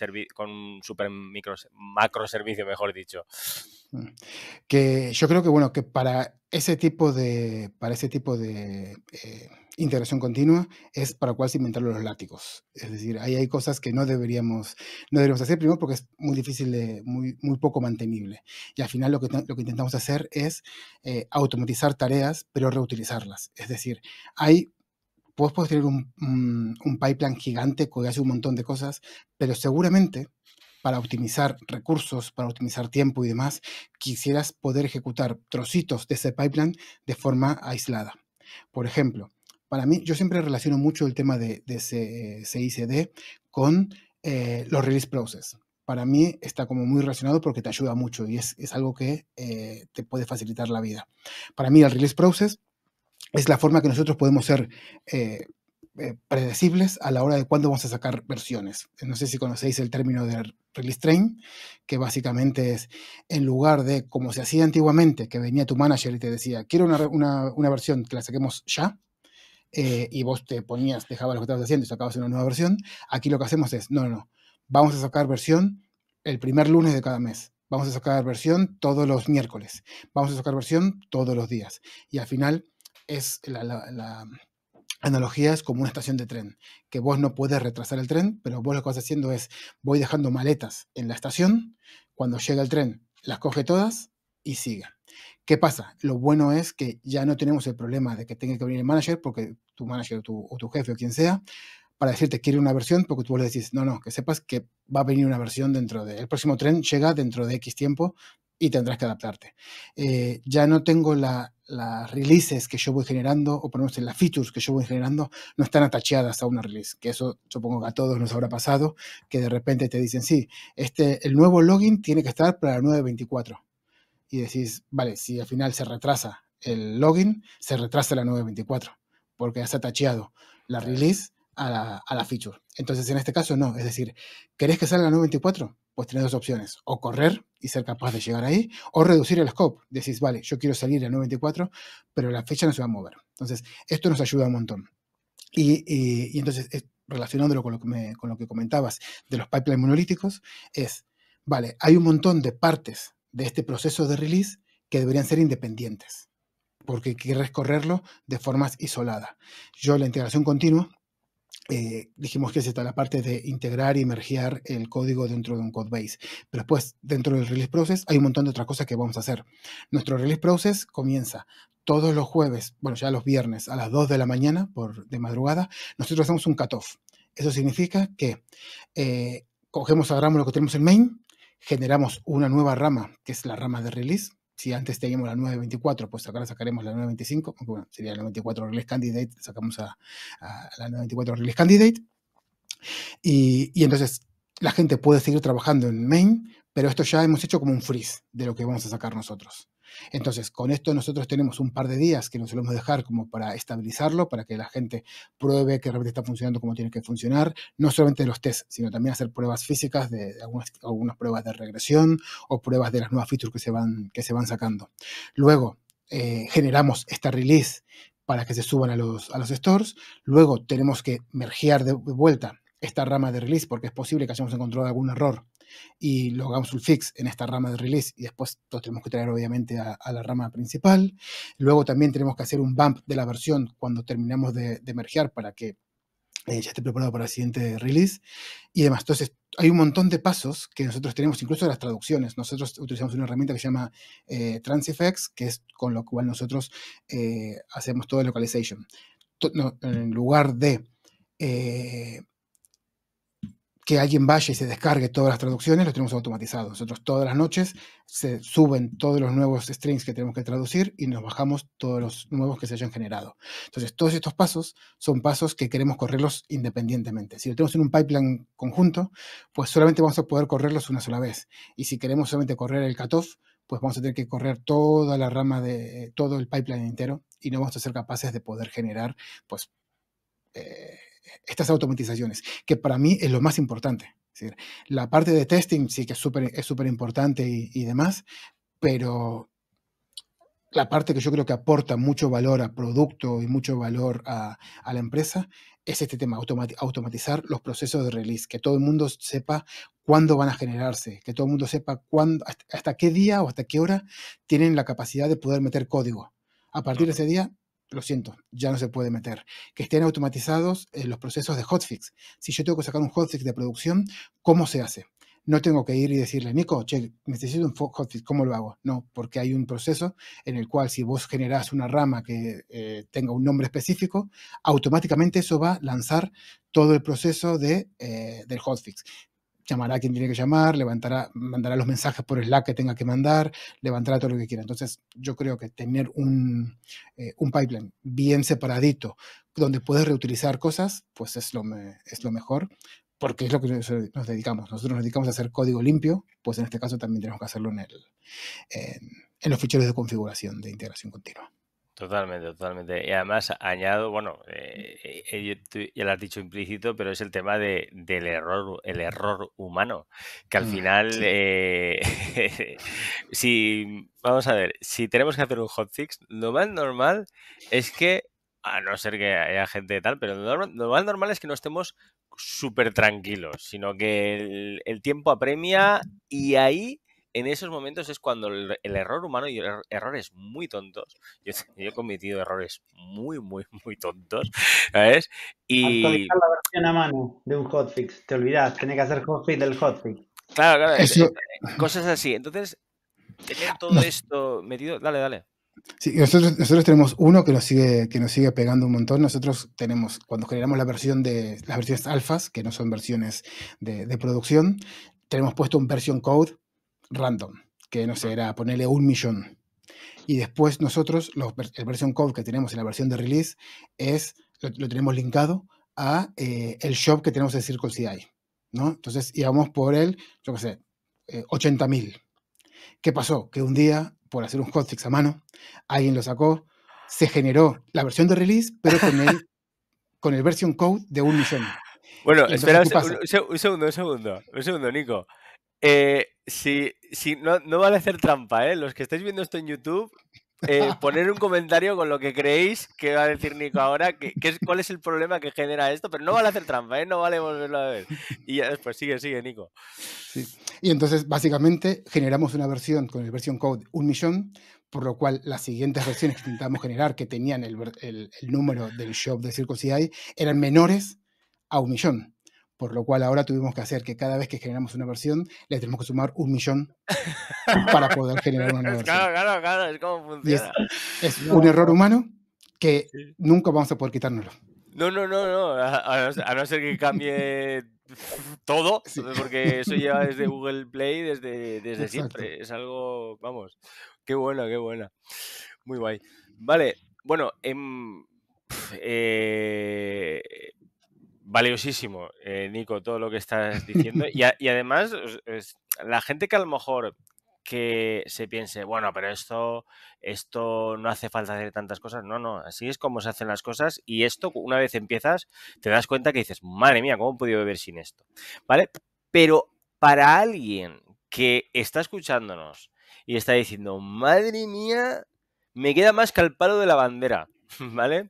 super macro servicio, mejor dicho. Mm. Que yo creo que, bueno, que para ese tipo de integración continua es para cual se inventaron los látigos. Es decir, ahí hay cosas que no deberíamos hacer, primero porque es muy difícil muy poco mantenible. Y al final lo que intentamos hacer es, automatizar tareas, pero reutilizarlas. Es decir, hay vos podés tener un pipeline gigante que hace un montón de cosas, pero seguramente para optimizar recursos, para optimizar tiempo y demás, quisieras poder ejecutar trocitos de ese pipeline de forma aislada. Por ejemplo, para mí, yo siempre relaciono mucho el tema de CI/CD con los release process. Para mí está como muy relacionado porque te ayuda mucho y es algo que te puede facilitar la vida. Para mí, el release process es la forma que nosotros podemos ser eh, predecibles a la hora de cuándo vamos a sacar versiones. No sé si conocéis el término de release train, que básicamente es, en lugar de como se hacía antiguamente, que venía tu manager y te decía, quiero una versión que la saquemos ya, y vos te ponías, dejabas lo que estabas haciendo y sacabas una nueva versión, aquí lo que hacemos es, no, no, no, vamos a sacar versión el primer lunes de cada mes. Vamos a sacar versión todos los miércoles. Vamos a sacar versión todos los días. Y al final es la analogía es como una estación de tren, que vos no puedes retrasar el tren, pero vos lo que vas haciendo es, voy dejando maletas en la estación, cuando llega el tren las coge todas y sigue. ¿Qué pasa? Lo bueno es que ya no tenemos el problema de que tenga que venir el manager, porque tu manager o tu jefe o quien sea, para decirte quiere una versión, porque tú le decís, no, no, que sepas que va a venir una versión el próximo tren llega dentro de X tiempo y tendrás que adaptarte. Ya no tengo las releases que yo voy generando, o por lo menos las features que yo voy generando, no están atacheadas a una release, que eso supongo que a todos nos habrá pasado, que de repente te dicen, sí, el nuevo login tiene que estar para la 9.24. Y decís, vale, si al final se retrasa el login, se retrasa la 9.24, porque has atacheado la release a la feature. Entonces, en este caso, no. Es decir, ¿querés que salga la 9.24? Pues tenés dos opciones. O correr y ser capaz de llegar ahí, o reducir el scope. Decís, vale, yo quiero salir a 9.24, pero la fecha no se va a mover. Entonces, esto nos ayuda un montón. Y entonces, relacionándolo con lo que comentabas de los pipelines monolíticos, es, vale, hay un montón de partes de este proceso de release que deberían ser independientes, porque quieres correrlo de forma isolada. Yo la integración continua, dijimos que es esta la parte de integrar y mergear el código dentro de un codebase. Pero después, dentro del release process, hay un montón de otras cosas que vamos a hacer. Nuestro release process comienza todos los jueves, bueno, ya los viernes a las 2 de la mañana, de madrugada. Nosotros hacemos un cutoff. Eso significa que agarramos lo que tenemos en main, generamos una nueva rama, que es la rama de release. Si antes teníamos la 9.24, pues ahora sacaremos la 9.25, aunque bueno, sería la 94 Release Candidate, sacamos a la 94 Release Candidate. Y entonces la gente puede seguir trabajando en main, pero esto ya hemos hecho como un freeze de lo que vamos a sacar nosotros. Entonces, con esto nosotros tenemos un par de días que nos solemos dejar como para estabilizarlo, para que la gente pruebe que realmente está funcionando como tiene que funcionar, no solamente los tests, sino también hacer pruebas físicas de algunas pruebas de regresión o pruebas de las nuevas features que se van sacando. Luego, generamos esta release para que se suban a los stores. Luego tenemos que mergear de vuelta esta rama de release, porque es posible que hayamos encontrado algún error y lo hagamos un fix en esta rama de release y después lo tenemos que traer obviamente a la rama principal. Luego también tenemos que hacer un bump de la versión cuando terminamos de mergear para que ya esté preparado para el siguiente release y demás. Entonces, hay un montón de pasos que nosotros tenemos, incluso las traducciones. Nosotros utilizamos una herramienta que se llama Transifex, que es con lo cual nosotros hacemos todo el localization. En lugar de que alguien vaya y se descargue todas las traducciones, lo tenemos automatizado. Nosotros todas las noches se suben todos los nuevos strings que tenemos que traducir y nos bajamos todos los nuevos que se hayan generado. Entonces, todos estos pasos son pasos que queremos correrlos independientemente. Si lo tenemos en un pipeline conjunto, pues solamente vamos a poder correrlos una sola vez. Y si queremos solamente correr el cutoff, pues vamos a tener que correr toda la rama de todo el pipeline entero y no vamos a ser capaces de poder generar, pues, estas automatizaciones, que para mí es lo más importante. Es decir, la parte de testing sí que es súper importante y demás, pero la parte que yo creo que aporta mucho valor al producto y mucho valor a la empresa es este tema, automatizar los procesos de release, que todo el mundo sepa cuándo van a generarse, que todo el mundo sepa hasta qué día o hasta qué hora tienen la capacidad de poder meter código. A partir de ese día, lo siento, ya no se puede meter. Que estén automatizados los procesos de hotfix. Si yo tengo que sacar un hotfix de producción, ¿cómo se hace? No tengo que ir y decirle, Nico, che, necesito un hotfix, ¿cómo lo hago? No, porque hay un proceso en el cual si vos generás una rama que tenga un nombre específico, automáticamente eso va a lanzar todo el proceso del hotfix. Llamará a quien tiene que llamar, mandará los mensajes por Slack que tenga que mandar, levantará todo lo que quiera. Entonces, yo creo que tener un pipeline bien separadito, donde puedes reutilizar cosas, pues es lo mejor, porque es lo que nos dedicamos. Nosotros nos dedicamos a hacer código limpio, pues en este caso también tenemos que hacerlo en los ficheros de configuración de integración continua. Totalmente, totalmente. Y además añado, bueno, tú ya lo has dicho implícito, pero es el tema del error humano, que al final, vamos a ver, si tenemos que hacer un hotfix, lo más normal es que, a no ser que haya gente tal, pero lo más normal es que no estemos súper tranquilos, sino que el tiempo apremia y ahí, en esos momentos es cuando el error humano y errores muy tontos. Yo he cometido errores muy, muy, muy tontos, ¿sabes? Y Actualizar la versión a mano de un hotfix. Te olvidás, tenés que hacer hotfix del hotfix. claro, Eso, cosas así. Entonces, tener todo esto metido. Dale. sí, nosotros tenemos uno que nos sigue pegando un montón. Nosotros tenemos, cuando generamos las versiones alfas, que no son versiones de producción, tenemos puesto un version code random, que no sé, era ponerle 1.000.000. Y después nosotros, el version code que tenemos en la versión de release, lo tenemos linkado a el shop que tenemos en Circle CI, ¿no? Entonces íbamos por el, yo qué sé, 80.000. ¿Qué pasó? Que un día, por hacer un hotfix a mano, alguien lo sacó, se generó la versión de release, pero con el version code de 1.000.000. Bueno, Y entonces, espera ¿qué pasa? un segundo, Nico. Si no vale hacer trampa, ¿eh? Los que estáis viendo esto en YouTube, poner un comentario con lo que creéis que va a decir Nico ahora, cuál es el problema que genera esto, pero no vale hacer trampa, ¿eh? No vale volverlo a ver. Y ya después sigue, Nico. Sí. Y entonces, básicamente, generamos una versión con el version code 1.000.000, por lo cual las siguientes versiones que intentamos generar, que tenían el número del shop de Circle CI, eran menores a 1.000.000. Por lo cual ahora tuvimos que hacer que cada vez que generamos una versión, le tenemos que sumar 1.000.000 para poder generar una nueva versión. Claro, es como Y funciona. es un error humano que nunca vamos a poder quitárnoslo. No. A no ser que cambie todo, Sí. porque eso lleva desde Google Play desde Exacto. siempre. Es algo, vamos, qué buena. Muy guay. Vale, bueno, valiosísimo, Nico, todo lo que estás diciendo. Y además, la gente que a lo mejor que se piense, bueno, pero esto no hace falta hacer tantas cosas. No, así es como se hacen las cosas. Y esto, una vez empiezas, te das cuenta que dices, madre mía, ¿cómo he podido vivir sin esto? ¿Vale? Pero para alguien que está escuchándonos y está diciendo, madre mía, me queda más que al palo de la bandera, ¿vale?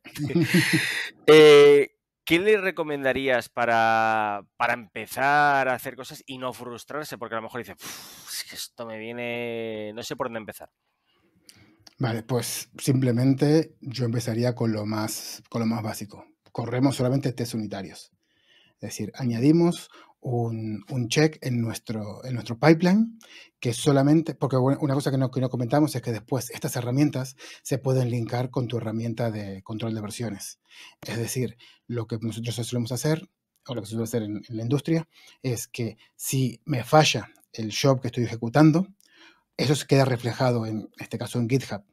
¿Qué le recomendarías para empezar a hacer cosas y no frustrarse? Porque a lo mejor dice, es que esto me viene, no sé por dónde empezar. Vale, pues simplemente yo empezaría con lo más básico. Corremos solamente test unitarios. Es decir, añadimos un check en nuestro pipeline que solamente, porque una cosa que no comentamos es que después estas herramientas se pueden linkar con tu herramienta de control de versiones. Es decir, lo que nosotros solemos hacer, o lo que se suele hacer en la industria, es que si me falla el job que estoy ejecutando, eso se queda reflejado en este caso en GitHub.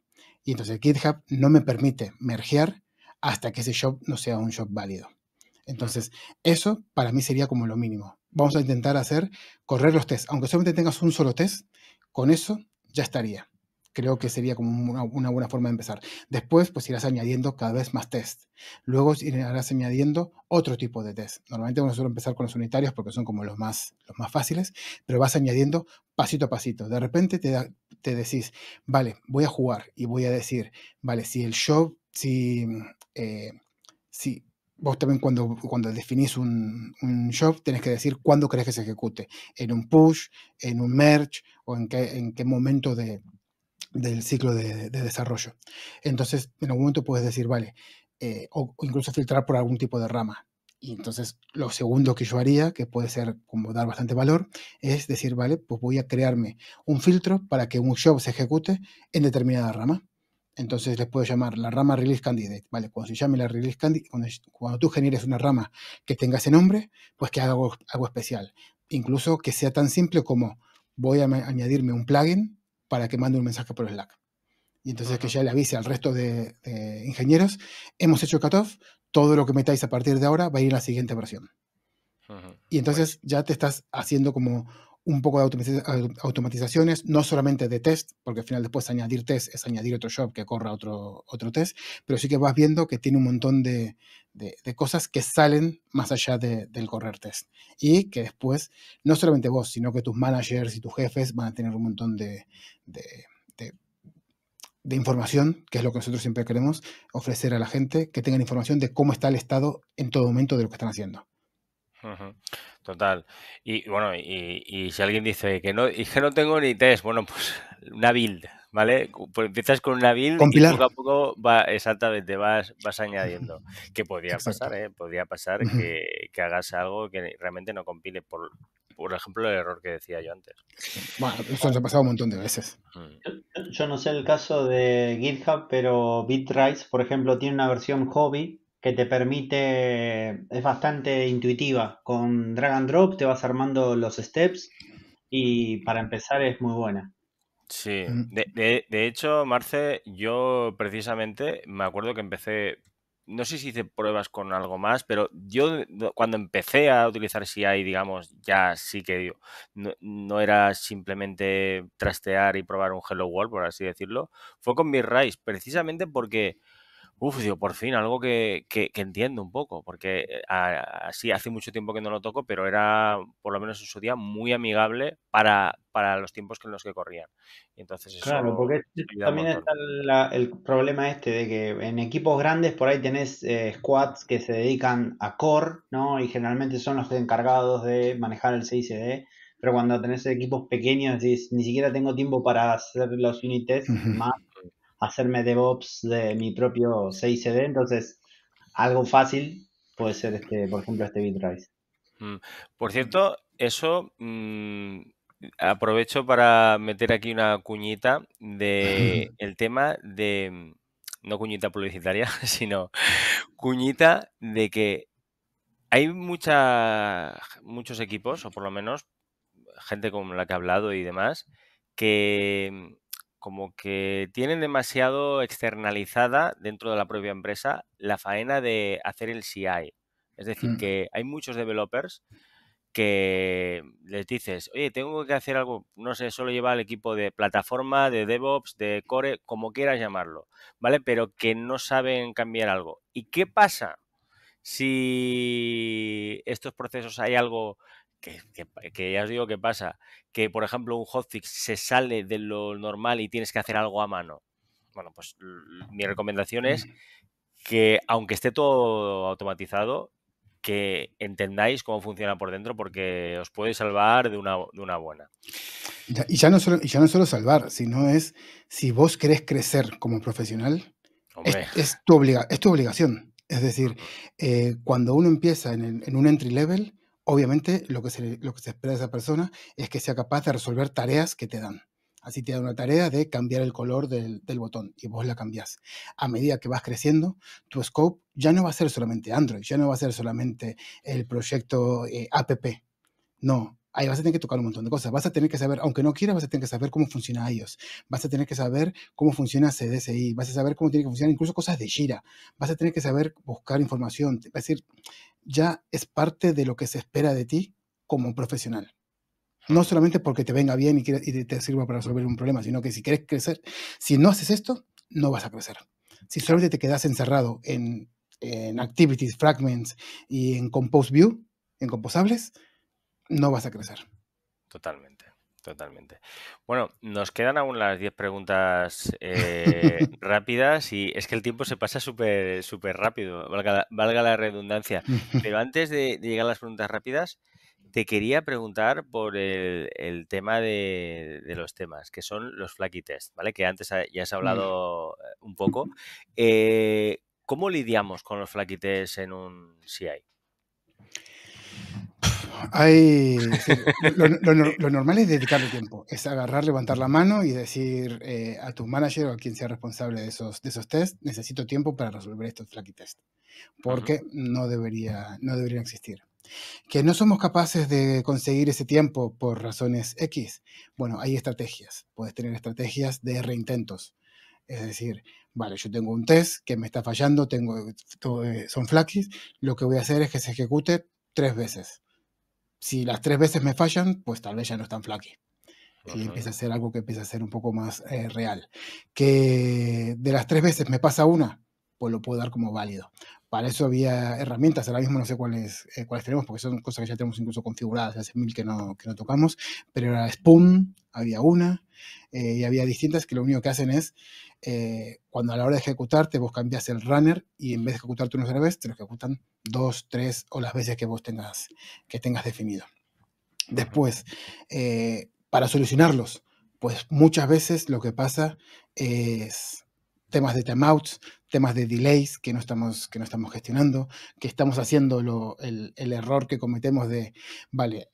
Y entonces GitHub no me permite mergear hasta que ese job no sea un job válido. Entonces, eso para mí sería como lo mínimo. Vamos a intentar correr los tests. Aunque solamente tengas un solo test, con eso ya estaría. Creo que sería como una buena forma de empezar. Después, pues irás añadiendo cada vez más tests. Luego irás añadiendo otro tipo de test. Normalmente uno suele empezar con los unitarios porque son como los más fáciles, pero vas añadiendo pasito a pasito. De repente te decís, vale, voy a jugar y voy a decir, vale, si el shop, si vos también cuando definís un shop, tenés que decir cuándo querés que se ejecute, en un push, en un merge o en qué momento del ciclo de desarrollo. Entonces, en algún momento puedes decir, vale, o incluso filtrar por algún tipo de rama. Y entonces, lo segundo que yo haría, que puede ser como dar bastante valor, es decir, vale, pues voy a crearme un filtro para que un job se ejecute en determinada rama. Entonces les puedo llamar la rama Release Candidate, ¿vale? Cuando se llame la Release Candidate, cuando tú generes una rama que tenga ese nombre, pues que haga algo especial. Incluso que sea tan simple como voy a añadirme un plugin para que mande un mensaje por Slack. Y entonces que ya le avise al resto de ingenieros, hemos hecho cutoff, todo lo que metáis a partir de ahora va a ir en la siguiente versión. Y entonces ya te estás haciendo como un poco de automatizaciones, no solamente de test, porque al final después añadir test es añadir otro job que corra otro test, pero sí que vas viendo que tiene un montón de cosas que salen más allá del correr test. Y que después, no solamente vos, sino que tus managers y tus jefes van a tener un montón de información, que es lo que nosotros siempre queremos ofrecer a la gente, que tengan información de cómo está el estado en todo momento de lo que están haciendo. Total. Y bueno, y si alguien dice que no, y que no tengo ni test, bueno, pues una build, ¿vale? Pues empiezas con una build Compilar. y poco a poco exactamente, vas añadiendo. Que podría Exacto. pasar, ¿eh? Podría pasar que hagas algo que realmente no compile, por ejemplo, el error que decía yo antes. Bueno, eso nos ha pasado un montón de veces. Yo no sé el caso de GitHub, pero Bitrise, por ejemplo, tiene una versión hobby que te permite, es bastante intuitiva. Con drag and drop te vas armando los steps y para empezar es muy buena. Sí, de hecho, Marce, yo precisamente me acuerdo que empecé, no sé si hice pruebas con algo más, pero yo cuando empecé a utilizar CI, digamos, ya sí que digo, no era simplemente trastear y probar un Hello World, por así decirlo, fue con Bitrise, precisamente porque digo, por fin, algo que entiendo un poco, porque así hace mucho tiempo que no lo toco, pero era, por lo menos en su día, muy amigable para los tiempos en los que corrían. Y entonces Claro, eso porque ayuda un también montón. está el problema este de que en equipos grandes por ahí tenés squads que se dedican a core, ¿no? Y generalmente son los encargados de manejar el CICD, pero cuando tenés equipos pequeños decís, ni siquiera tengo tiempo para hacer los unit tests, más hacerme DevOps de mi propio CICD, entonces algo fácil puede ser por ejemplo, Bitrise. Por cierto, eso aprovecho para meter aquí una cuñita de el tema de, no cuñita publicitaria, sino cuñita de que hay muchos equipos, o por lo menos gente con la que he hablado y demás, que como que tienen demasiado externalizada dentro de la propia empresa la faena de hacer el CI. Es decir, que hay muchos developers que les dices, oye, tengo que hacer algo, no sé, solo lleva el equipo de plataforma, de DevOps, de Core, como quieras llamarlo, ¿vale? Pero que no saben cambiar algo. ¿Y qué pasa si estos procesos hay algo que ya os digo que pasa? Que, por ejemplo, un hotfix se sale de lo normal y tienes que hacer algo a mano. Bueno, pues mi recomendación es que, aunque esté todo automatizado, que entendáis cómo funciona por dentro, porque os puede salvar de una buena. Y ya no solo salvar, sino es si vos querés crecer como profesional, es tu obligación. Es decir, cuando uno empieza en un entry level, obviamente lo que se espera de esa persona es que sea capaz de resolver tareas que te dan. Así te da una tarea de cambiar el color del botón y vos la cambiás. A medida que vas creciendo, tu scope ya no va a ser solamente Android, ya no va a ser solamente el proyecto app. No, ahí vas a tener que tocar un montón de cosas. Vas a tener que saber, aunque no quieras, vas a tener que saber cómo funciona iOS. Vas a tener que saber cómo funciona CDSI. Vas a saber cómo tiene que funcionar incluso cosas de Jira. Vas a tener que saber buscar información. Es decir, ya es parte de lo que se espera de ti como profesional. No solamente porque te venga bien y te sirva para resolver un problema, sino que si quieres crecer, si no haces esto, no vas a crecer. Si solamente te quedas encerrado en activities, fragments y en compose view, en composables, no vas a crecer. Totalmente. Totalmente. Bueno, nos quedan aún las 10 preguntas rápidas y es que el tiempo se pasa súper rápido, valga la redundancia. Pero antes de llegar a las preguntas rápidas, te quería preguntar por el tema de los temas, que son los Flaky Test, ¿vale? Que antes ya has hablado un poco. ¿Cómo lidiamos con los Flaky Test en un CI? Es decir, lo normal es dedicarle tiempo, es agarrar, levantar la mano y decir a tu manager o a quien sea responsable de esos tests, necesito tiempo para resolver estos Flaky Test, porque no deberían existir. Que no somos capaces de conseguir ese tiempo por razones X, bueno, hay estrategias, puedes tener estrategias de reintentos. Es decir, vale, yo tengo un test que me está fallando, son flakies, lo que voy a hacer es que se ejecute 3 veces. Si las 3 veces me fallan, pues tal vez ya no es tan flaky. Y empieza a ser algo que empieza a ser un poco más real. Que de las 3 veces me pasa una, pues lo puedo dar como válido. Para eso había herramientas, ahora mismo no sé cuáles tenemos, porque son cosas que ya tenemos incluso configuradas, hace 1000 que no tocamos, pero era Spoon, había una, y había distintas que lo único que hacen es, cuando a la hora de ejecutarte, vos cambias el runner y en vez de ejecutarte una sola vez, te lo ejecutan 2, 3 o las veces que vos tengas definido. Después, para solucionarlos, pues muchas veces lo que pasa es temas de timeouts, temas de delays que no estamos gestionando, que estamos haciendo el error que cometemos de, vale,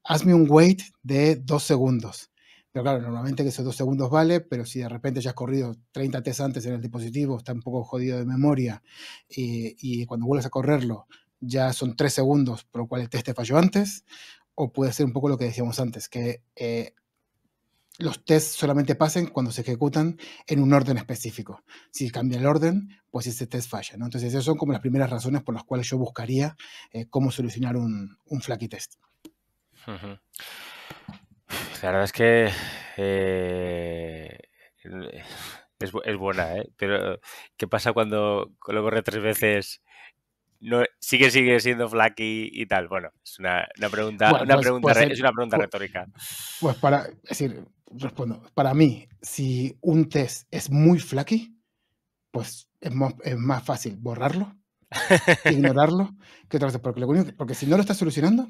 hazme un wait de 2 segundos. Pero claro, normalmente que esos 2 segundos vale, pero si de repente ya has corrido 30 tests antes en el dispositivo, está un poco jodido de memoria, y cuando vuelves a correrlo ya son 3 segundos, por lo cual el test te falló antes, o puede ser un poco lo que decíamos antes, que los tests solamente pasen cuando se ejecutan en un orden específico. Si cambia el orden, pues ese test falla, ¿no? Entonces, esas son como las primeras razones por las cuales yo buscaría cómo solucionar un flaky test. La verdad es que es buena, ¿eh? Pero ¿qué pasa cuando lo corre 3 veces? No, sigue siendo flaky y tal. Bueno, es una pregunta, Bueno, es una pregunta retórica. Pues es decir, respondo, para mí, si un test es muy flaky, pues es más fácil borrarlo, ignorarlo, que otra cosa, porque si no lo estás solucionando,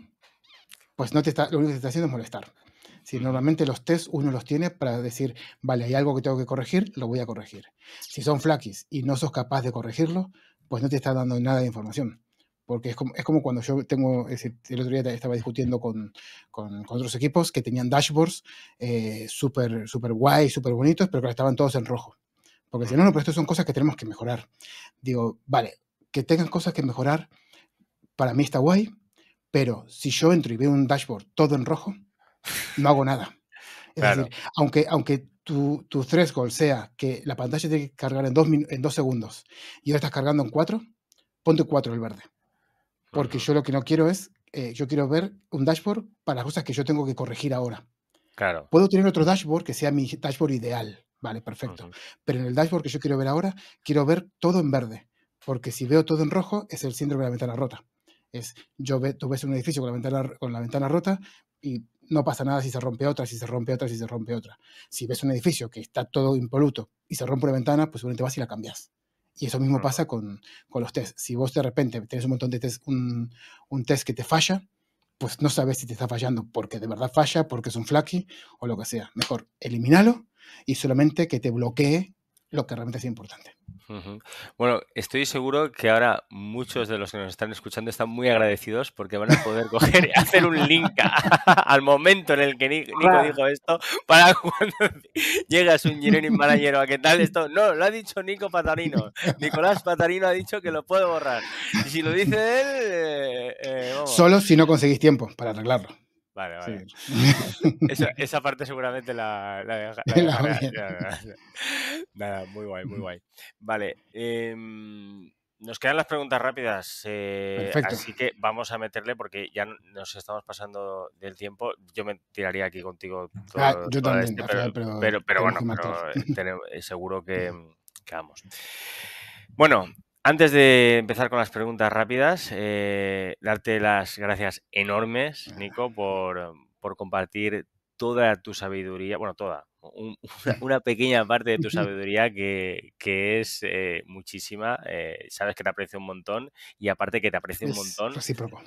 pues lo único que te está haciendo es molestar. Si normalmente los tests uno los tiene para decir, vale, hay algo que tengo que corregir, lo voy a corregir. Si son flakies y no sos capaz de corregirlo, pues no te está dando nada de información. Porque es como cuando yo tengo, es decir, el otro día estaba discutiendo con otros equipos que tenían dashboards súper guay, súper bonitos, pero que estaban todos en rojo. Porque si no, pero estas son cosas que tenemos que mejorar. Digo, vale, que tengan cosas que mejorar, para mí está guay, pero si yo entro y veo un dashboard todo en rojo, no hago nada. Es Claro. decir, aunque tu threshold sea que la pantalla tiene que cargar en 2 segundos y ahora estás cargando en 4, ponte 4 el verde. Porque yo lo que no quiero es, yo quiero ver un dashboard para las cosas que yo tengo que corregir ahora. Claro. Puedo tener otro dashboard que sea mi dashboard ideal. Vale, perfecto. Pero en el dashboard que yo quiero ver ahora, quiero ver todo en verde. Porque si veo todo en rojo, es el síndrome de la ventana rota. Tú ves un edificio con la ventana rota y no pasa nada si se rompe otra, si se rompe otra, si se rompe otra. Si ves un edificio que está todo impoluto y se rompe una ventana, pues seguramente vas y la cambias. Y eso mismo pasa con los tests. Si vos de repente tenés un montón de tests, un test que te falla, pues no sabes si te está fallando porque de verdad falla, porque es un flaky o lo que sea. Mejor elimínalo y solamente que te bloquee lo que realmente es importante. Bueno, estoy seguro que ahora muchos de los que nos están escuchando están muy agradecidos porque van a poder coger y hacer un link al momento en el que Nico dijo esto para cuando llegas un engineering manager o a qué tal esto. No, lo ha dicho Nico Patarino. Nicolás Patarino ha dicho que lo puede borrar. Y si lo dice él, vamos. Solo si no conseguís tiempo para arreglarlo. Vale. Sí. Esa parte seguramente la dejaré. Nada, muy guay. Vale. Nos quedan las preguntas rápidas. Perfecto. Así que vamos a meterle porque ya nos estamos pasando del tiempo. Yo me tiraría aquí contigo Yo también, pero bueno, seguro que vamos. Bueno, antes de empezar con las preguntas rápidas, darte las gracias enormes, Nico, por compartir toda tu sabiduría, bueno, toda, una pequeña parte de tu sabiduría que es muchísima. Sabes que te aprecio un montón y aparte que te aprecio un Es montón, recíproco.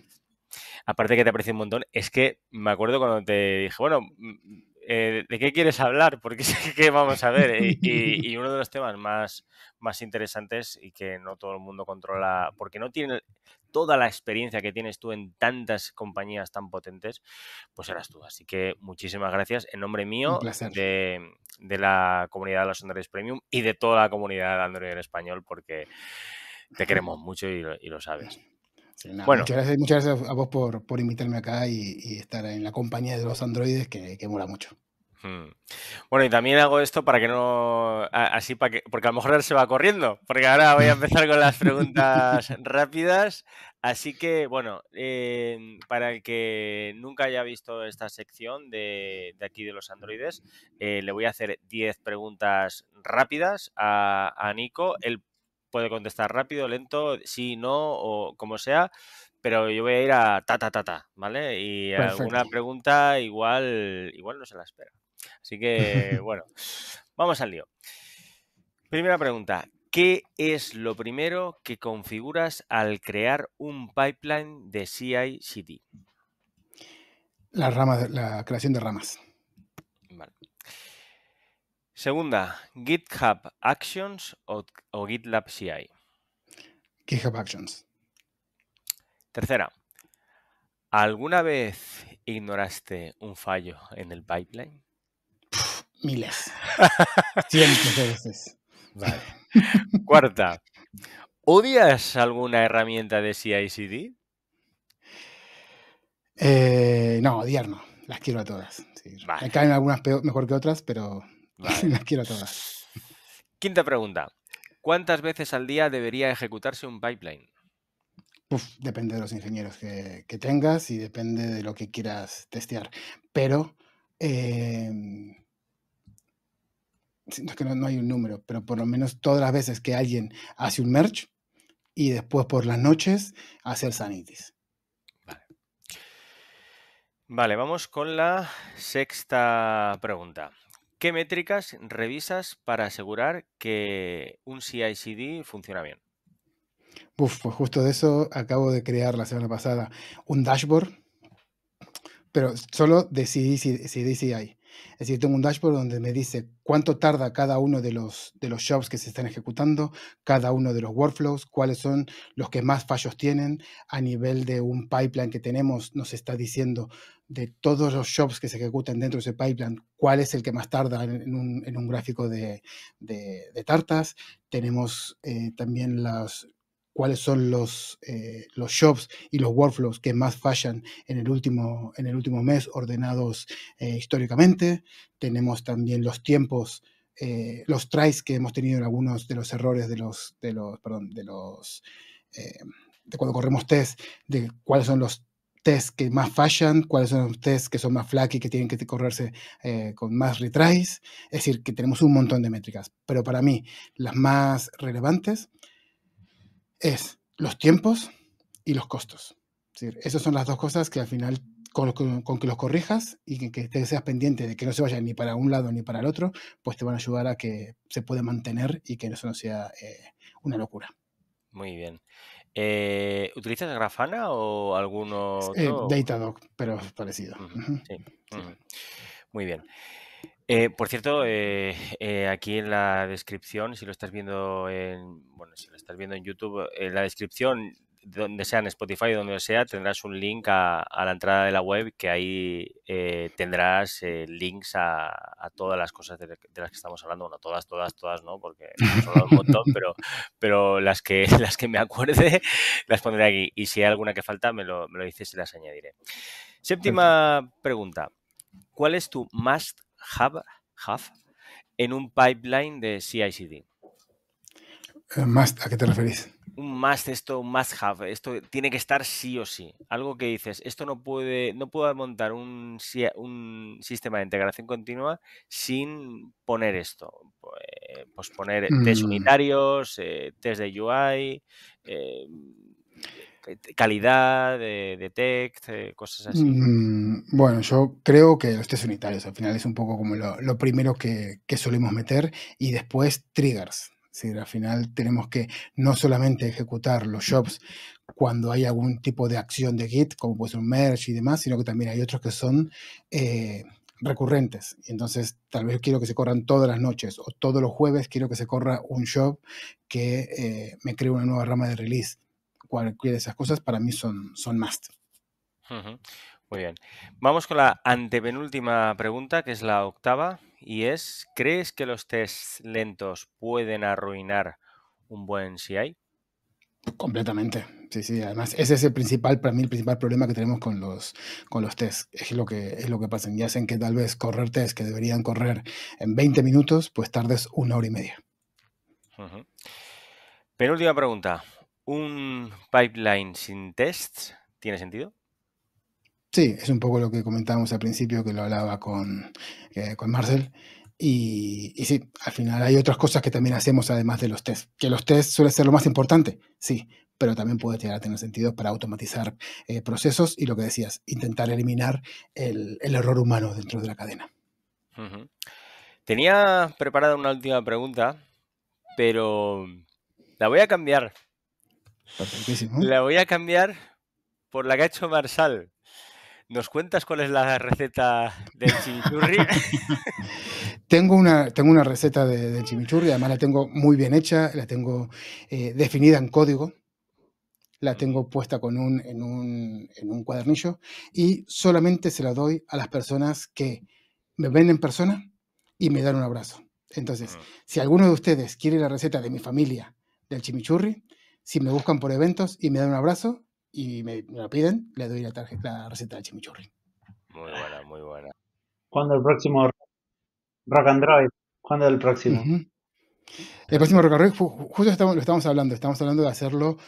es que me acuerdo cuando te dije, bueno, ¿de qué quieres hablar? Porque sé que vamos a ver. Y uno de los temas más interesantes y que no todo el mundo controla, porque no tiene toda la experiencia que tienes tú en tantas compañías tan potentes, pues eras tú. Así que muchísimas gracias en nombre Un mío, placer. de la comunidad de los Android Premium y de toda la comunidad de Android en español, porque te queremos mucho y lo sabes. Sí, nada, Bueno, muchas gracias a vos por invitarme acá y estar en la compañía de los androides, que mola mucho. Bueno, y también hago esto para que no, así para que, porque a lo mejor él se va corriendo, porque ahora voy a empezar con las preguntas rápidas. Así que, bueno, para el que nunca haya visto esta sección de aquí de los androides, le voy a hacer 10 preguntas rápidas a Nico. Él puede contestar rápido, lento, sí, no, o como sea, pero yo voy a ir a ta, ¿vale? Y Perfecto. alguna pregunta igual no se la espera. Así que, bueno, vamos al lío. Primera pregunta. ¿Qué es lo primero que configuras al crear un pipeline de CI/CD? La creación de ramas. Vale. Segunda, GitHub Actions o GitLab CI. GitHub Actions. Tercera, ¿alguna vez ignoraste un fallo en el pipeline? Miles. Cientos de veces. Vale. Cuarta, ¿odias alguna herramienta de CI/CD? No, odiar no. Las quiero a todas. Sí. Me Vale, caen algunas mejor que otras, pero vale. las quiero a todas. Quinta pregunta. ¿Cuántas veces al día debería ejecutarse un pipeline? Depende de los ingenieros que tengas y depende de lo que quieras testear. Pero siento que no hay un número, pero por lo menos todas las veces que alguien hace un merge y después por las noches hace el sanities. Vale. Vale, vamos con la sexta pregunta. ¿Qué métricas revisas para asegurar que un CI/CD funciona bien? Pues justo de eso acabo de crear la semana pasada un dashboard, pero solo de CI. Es decir, tengo un dashboard donde me dice cuánto tarda cada uno de los jobs que se están ejecutando, cada uno de los workflows, cuáles son los que más fallos tienen. A nivel de un pipeline que tenemos, nos está diciendo de todos los jobs que se ejecutan dentro de ese pipeline, cuál es el que más tarda en un gráfico de tartas. Tenemos también cuáles son los jobs y los workflows que más fallan en el último mes, ordenados históricamente. Tenemos también los tiempos, los tries que hemos tenido en algunos de los errores de cuando corremos test, de cuáles son los tests que más fallan, cuáles son los tests que son más flaky, que tienen que correrse con más retries. Es decir, que tenemos un montón de métricas, pero para mí las más relevantes es los tiempos y los costos. Es decir, esas son las dos cosas que al final, con que los corrijas y que te seas pendiente de que no se vayan ni para un lado ni para el otro, pues te van a ayudar a que se pueda mantener y que eso no sea una locura. Muy bien. ¿Utilizas Grafana o algún otro? Datadog, pero es parecido. Ujú, sí. Sí. Ujú. Muy bien. Por cierto, aquí en la descripción, si lo estás viendo si lo estás viendo en YouTube, en la descripción, donde sea en Spotify, donde sea, tendrás un link a la entrada de la web que ahí tendrás links a todas las cosas de las que estamos hablando. Bueno, todas, ¿no? Porque hemos hablado un montón, pero las que, las que me acuerde las pondré aquí. Y si hay alguna que falta, me lo dices y las añadiré. Perfecto. Séptima pregunta. ¿Cuál es tu must have en un pipeline de CI/CD? ¿A qué te referís? Un must have, esto tiene que estar sí o sí. Algo que dices, esto no puedo montar un sistema de integración continua sin poner esto. Pues poner test Mm, unitarios, test de UI, calidad, de text, cosas así. Bueno, yo creo que los test unitarios al final es un poco como lo primero que solemos meter y después triggers. Es decir, al final tenemos que no solamente ejecutar los jobs cuando hay algún tipo de acción de Git, como puede ser un merge y demás, sino que también hay otros que son recurrentes. Y entonces, tal vez quiero que se corran todas las noches o todos los jueves quiero que se corra un job que me cree una nueva rama de release. Cualquiera de esas cosas para mí son must. Muy bien. Vamos con la antepenúltima pregunta, que es la octava, y es, ¿crees que los tests lentos pueden arruinar un buen CI? Completamente. Sí, sí. Además, ese es el principal, para mí, el principal problema que tenemos con los tests. Es lo que pasa. Y hacen que tal vez correr tests que deberían correr en 20 minutos, pues tardes 1 hora y media. Penúltima pregunta. ¿Un pipeline sin tests tiene sentido? Sí, es un poco lo que comentábamos al principio, que lo hablaba con Marcel. Y sí, al final hay otras cosas que también hacemos además de los tests. Que los tests suele ser lo más importante, sí, pero también puede llegar a tener sentido para automatizar procesos y lo que decías, intentar eliminar el error humano dentro de la cadena. Tenía preparada una última pregunta, pero la voy a cambiar. Perfectísimo. La voy a cambiar por la que ha hecho Marsal. ¿Nos cuentas cuál es la receta del chimichurri? Tengo una receta del chimichurri, además la tengo muy bien hecha, la tengo definida en código, la tengo puesta en un cuadernillo y solamente se la doy a las personas que me ven en persona y me dan un abrazo. Entonces, si alguno de ustedes quiere la receta de mi familia del chimichurri, si me buscan por eventos y me dan un abrazo y me la piden, le doy la receta del chimichurri. Muy buena, muy buena. ¿Cuándo el próximo Rock Android? ¿Cuándo el próximo? El próximo recorrido, justo lo estamos hablando de hacerlo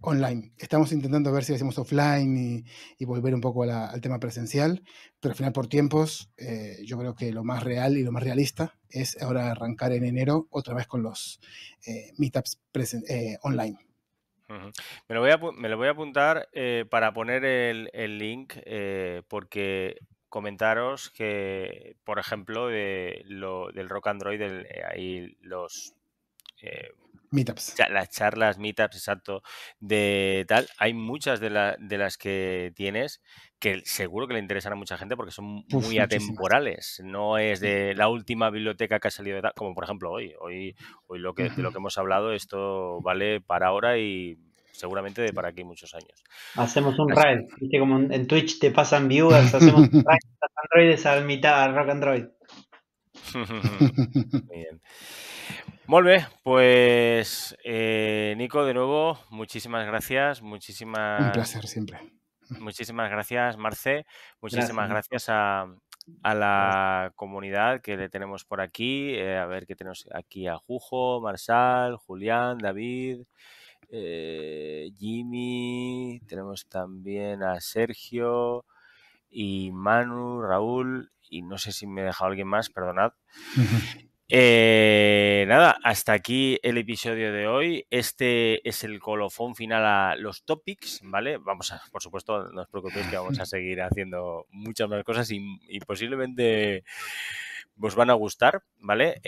online. Estamos intentando ver si hacemos offline y volver un poco al tema presencial, pero al final por tiempos, yo creo que lo más real y lo más realista es ahora arrancar en enero otra vez con los meetups online. Me lo voy a apuntar para poner el link porque comentaros que, por ejemplo, del Rock Android, ahí los Meetups. las charlas, meetups, exacto, de tal, hay muchas de las que tienes que seguro que le interesan a mucha gente porque son muy Muchísimas. atemporales. No es de la última biblioteca que ha salido de tal, como por ejemplo hoy de lo que hemos hablado, esto vale para ahora y seguramente de para aquí muchos años. Hacemos un raid, viste como en Twitch te pasan viewers, hacemos un raid de los androides al mitad al Rock Android. Muy bien. Molt bé, pues Nico, de nuevo, muchísimas gracias. Un placer siempre. Muchísimas gracias, Marce. Muchísimas gracias a la comunidad que le tenemos por aquí. A ver que tenemos aquí a Jujo, Marsal, Julián, David, Jimmy. Tenemos también a Sergio y Manu, Raúl. Y no sé si me he dejado alguien más, perdonad. Nada, hasta aquí el episodio de hoy. Este es el colofón final a los topics, ¿vale? Por supuesto, no os preocupéis que vamos a seguir haciendo muchas más cosas y posiblemente os van a gustar, ¿vale?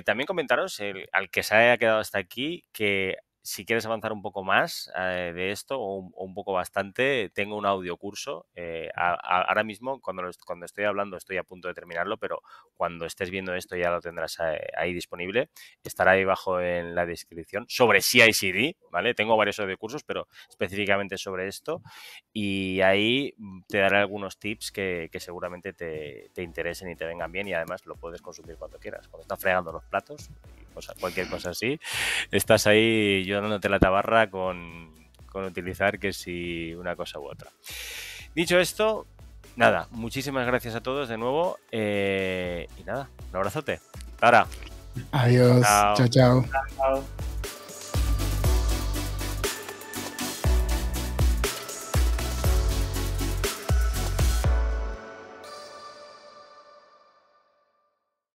También comentaros, al que se haya quedado hasta aquí, que si quieres avanzar un poco más de esto o un poco bastante, tengo un audiocurso. Ahora mismo, cuando estoy hablando, estoy a punto de terminarlo, pero cuando estés viendo esto ya lo tendrás ahí disponible. Estará ahí abajo en la descripción sobre CI/CD, ¿vale? Tengo varios audiocursos, pero específicamente sobre esto. Y ahí te daré algunos tips que seguramente te interesen y te vengan bien y además lo puedes consumir cuando quieras. Cuando estás fregando los platos, cualquier cosa así, estás ahí yo dándote la tabarra con utilizar que si una cosa u otra. Dicho esto, nada, muchísimas gracias a todos de nuevo y nada, un abrazote. Hasta ahora. Adiós. Chao, chao. Chao.